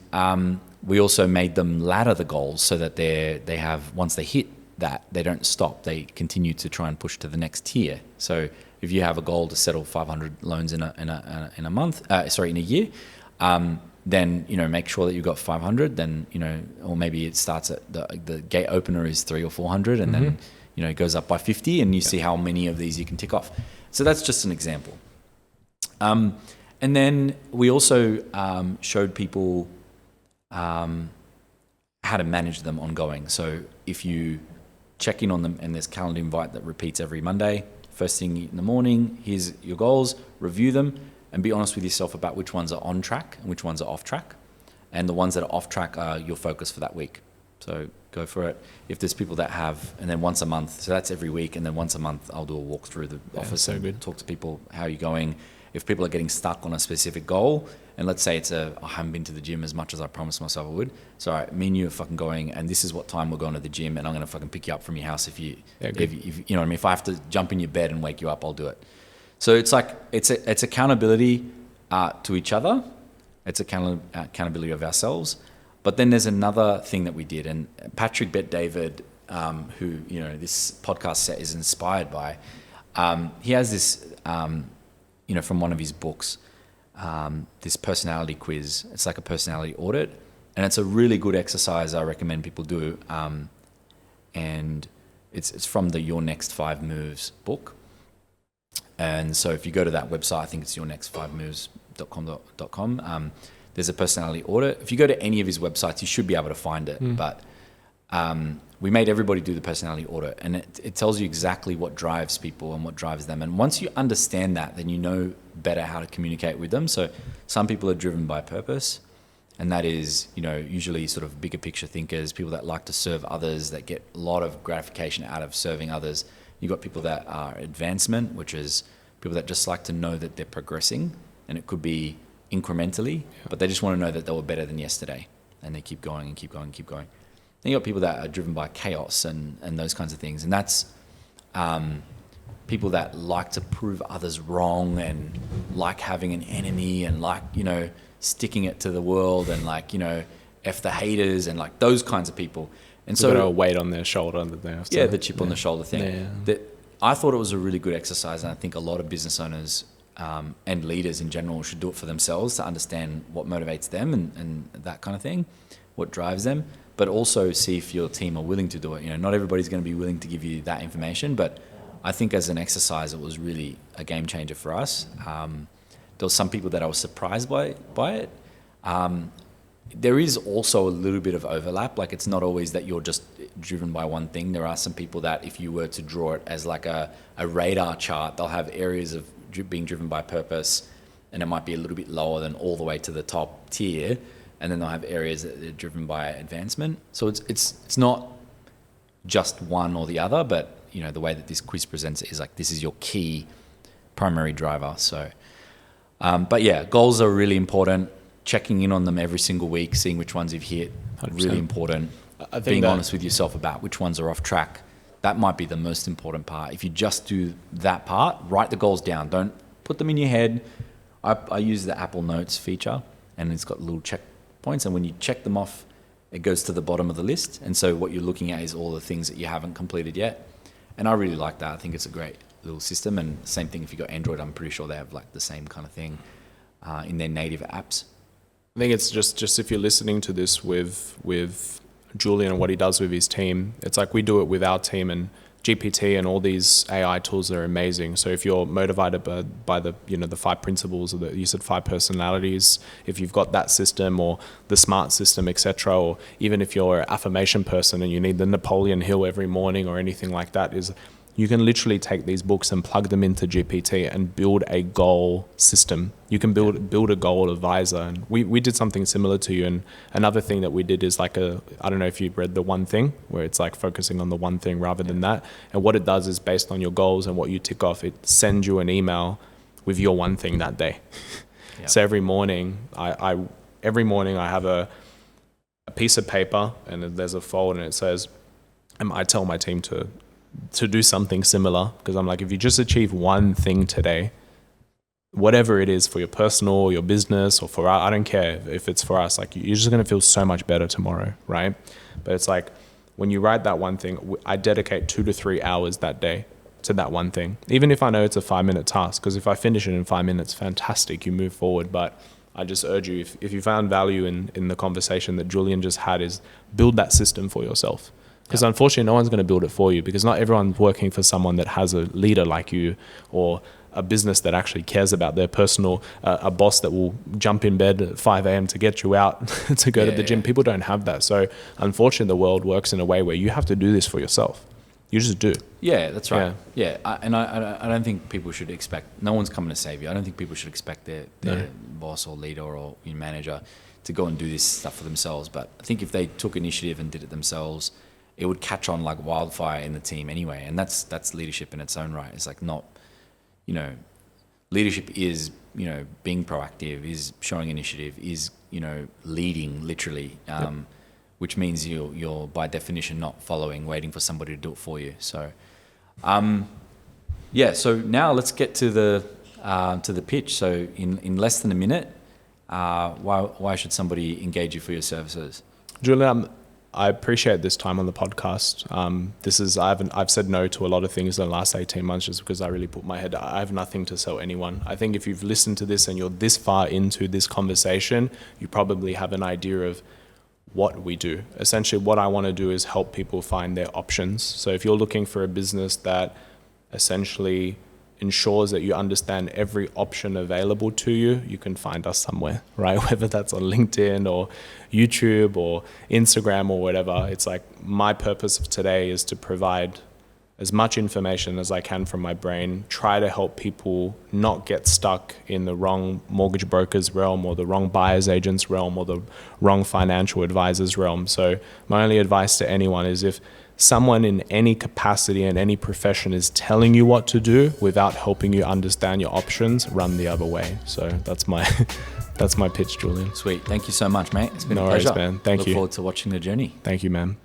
we also made them ladder the goals so that they have, once they hit that, they don't stop. They continue to try and push to the next tier. So if you have a goal to settle 500 loans in a year, then make sure that you've got 500. Then or maybe it starts at the gate opener is 300 or 400, and then it goes up by 50, and you see how many of these you can tick off. So that's just an example. And then we also showed people how to manage them ongoing. So if you check in on them, and there's calendar invite that repeats every Monday, first thing in the morning, here's your goals, review them, and be honest with yourself about which ones are on track and which ones are off track. And the ones that are off track are your focus for that week. So go for it. If there's people that have, and then once a month, so that's every week, and then once a month I'll do a walk through the office and talk to people, how are you going? If people are getting stuck on a specific goal, and let's say I haven't been to the gym as much as I promised myself I would. So all right, me and you are fucking going, and this is what time we're going to the gym, and I'm going to fucking pick you up from your house if you know what I mean? If I have to jump in your bed and wake you up, I'll do it. So it's accountability to each other. It's accountability of ourselves. But then there's another thing that we did, and Patrick Bet-David, who this podcast set is inspired by, he has this, from one of his books, this personality quiz. It's like a personality audit, and it's a really good exercise I recommend people do. And it's from the Your Next 5 Moves book. And so if you go to that website, I think it's yournext5moves.com. There's a personality audit. If you go to any of his websites, you should be able to find it. But we made everybody do the personality audit, and it tells you exactly what drives people and what drives them. And once you understand that, then you know better how to communicate with them. So some people are driven by purpose, and that is, usually sort of bigger picture thinkers, people that like to serve others, that get a lot of gratification out of serving others. You've got people that are advancement, which is people that just like to know that they're progressing, and it could be incrementally, but they just want to know that they were better than yesterday, and they keep going and keep going and keep going. Then you've got people that are driven by chaos and those kinds of things, and that's people that like to prove others wrong and like having an enemy and like, sticking it to the world and like, F the haters and like those kinds of people. And so got a weight on their shoulder that they have to, the chip on the shoulder thing. That I thought it was a really good exercise, and I think a lot of business owners and leaders in general should do it for themselves to understand what motivates them and that kind of thing, what drives them, but also see if your team are willing to do it. Not everybody's going to be willing to give you that information, but I think as an exercise, it was really a game changer for us. There were some people that I was surprised by it. There is also a little bit of overlap. Like, it's not always that you're just driven by one thing. There are some people that if you were to draw it as like a radar chart, they'll have areas of being driven by purpose, and it might be a little bit lower than all the way to the top tier. And then they'll have areas that are driven by advancement. So it's not just one or the other, but the way that this quiz presents it is like, this is your key primary driver. So, but yeah, goals are really important. Checking in on them every single week, seeing which ones you've hit, 100%. Really important. I think being honest with yourself about which ones are off track, that might be the most important part. If you just do that part, write the goals down. Don't put them in your head. I use the Apple Notes feature, and it's got little checkpoints, and when you check them off, it goes to the bottom of the list. And so what you're looking at is all the things that you haven't completed yet. And I really like that. I think it's a great little system. And same thing if you've got Android, I'm pretty sure they have like the same kind of thing in their native apps. I think it's just if you're listening to this with Julian and what he does with his team, it's like we do it with our team, and GPT and all these AI tools are amazing. So if you're motivated by the, the 5 principles, or you said 5 personalities, if you've got that system or the SMART system, etc., or even if you're an affirmation person and you need the Napoleon Hill every morning or anything like that, is you can literally take these books and plug them into GPT and build a goal system. You can build a goal advisor. And we did something similar to you. And another thing that we did is I don't know if you've read The One Thing, where it's like focusing on the one thing rather than that. And what it does is, based on your goals and what you tick off, it sends you an email with your one thing that day. Yep. So every morning I have a piece of paper, and there's a folder, and it says, I tell my team to do something similar, because I'm like, if you just achieve one thing today, whatever it is, for your personal, your business, or I don't care if it's for us, like, you're just going to feel so much better tomorrow, right? But it's like, when you write that one thing, I dedicate 2 to 3 hours that day to that one thing, even if I know it's a 5-minute task, because if I finish it in 5 minutes, fantastic, you move forward. But I just urge you, if you found value in the conversation that Julian just had, is build that system for yourself. Because unfortunately, no one's going to build it for you, because not everyone's working for someone that has a leader like you, or a business that actually cares about their personal, a boss that will jump in bed at 5 a.m. to get you out to go to the gym. People don't have that. So unfortunately, the world works in a way where you have to do this for yourself. You just do. Yeah, that's right. Yeah. I don't think people should expect, no one's coming to save you. I don't think people should expect their boss or leader or manager to go and do this stuff for themselves. But I think if they took initiative and did it themselves, it would catch on like wildfire in the team anyway. And that's leadership in its own right. It's like, not, leadership is, being proactive, is showing initiative, is, leading literally, which means you're by definition not following, waiting for somebody to do it for you. So, so now let's get to the pitch. So in less than a minute, why should somebody engage you for your services? Julian, I appreciate this time on the podcast. I've said no to a lot of things in the last 18 months just because I really put my head. I have nothing to sell anyone. I think if you've listened to this and you're this far into this conversation, you probably have an idea of what we do. Essentially, what I want to do is help people find their options. So if you're looking for a business that essentially ensures that you understand every option available to you, you can find us somewhere, right? Whether that's on LinkedIn or YouTube or Instagram or whatever. It's like, my purpose of today is to provide as much information as I can from my brain, try to help people not get stuck in the wrong mortgage broker's realm, or the wrong buyer's agent's realm, or the wrong financial advisor's realm. So my only advice to anyone is, if someone in any capacity and any profession is telling you what to do without helping you understand your options, run the other way. So that's my pitch, Julian. Sweet. Thank you so much, mate. It's been a pleasure. No worries, man. Thank you. Look forward to watching the journey. Thank you, man.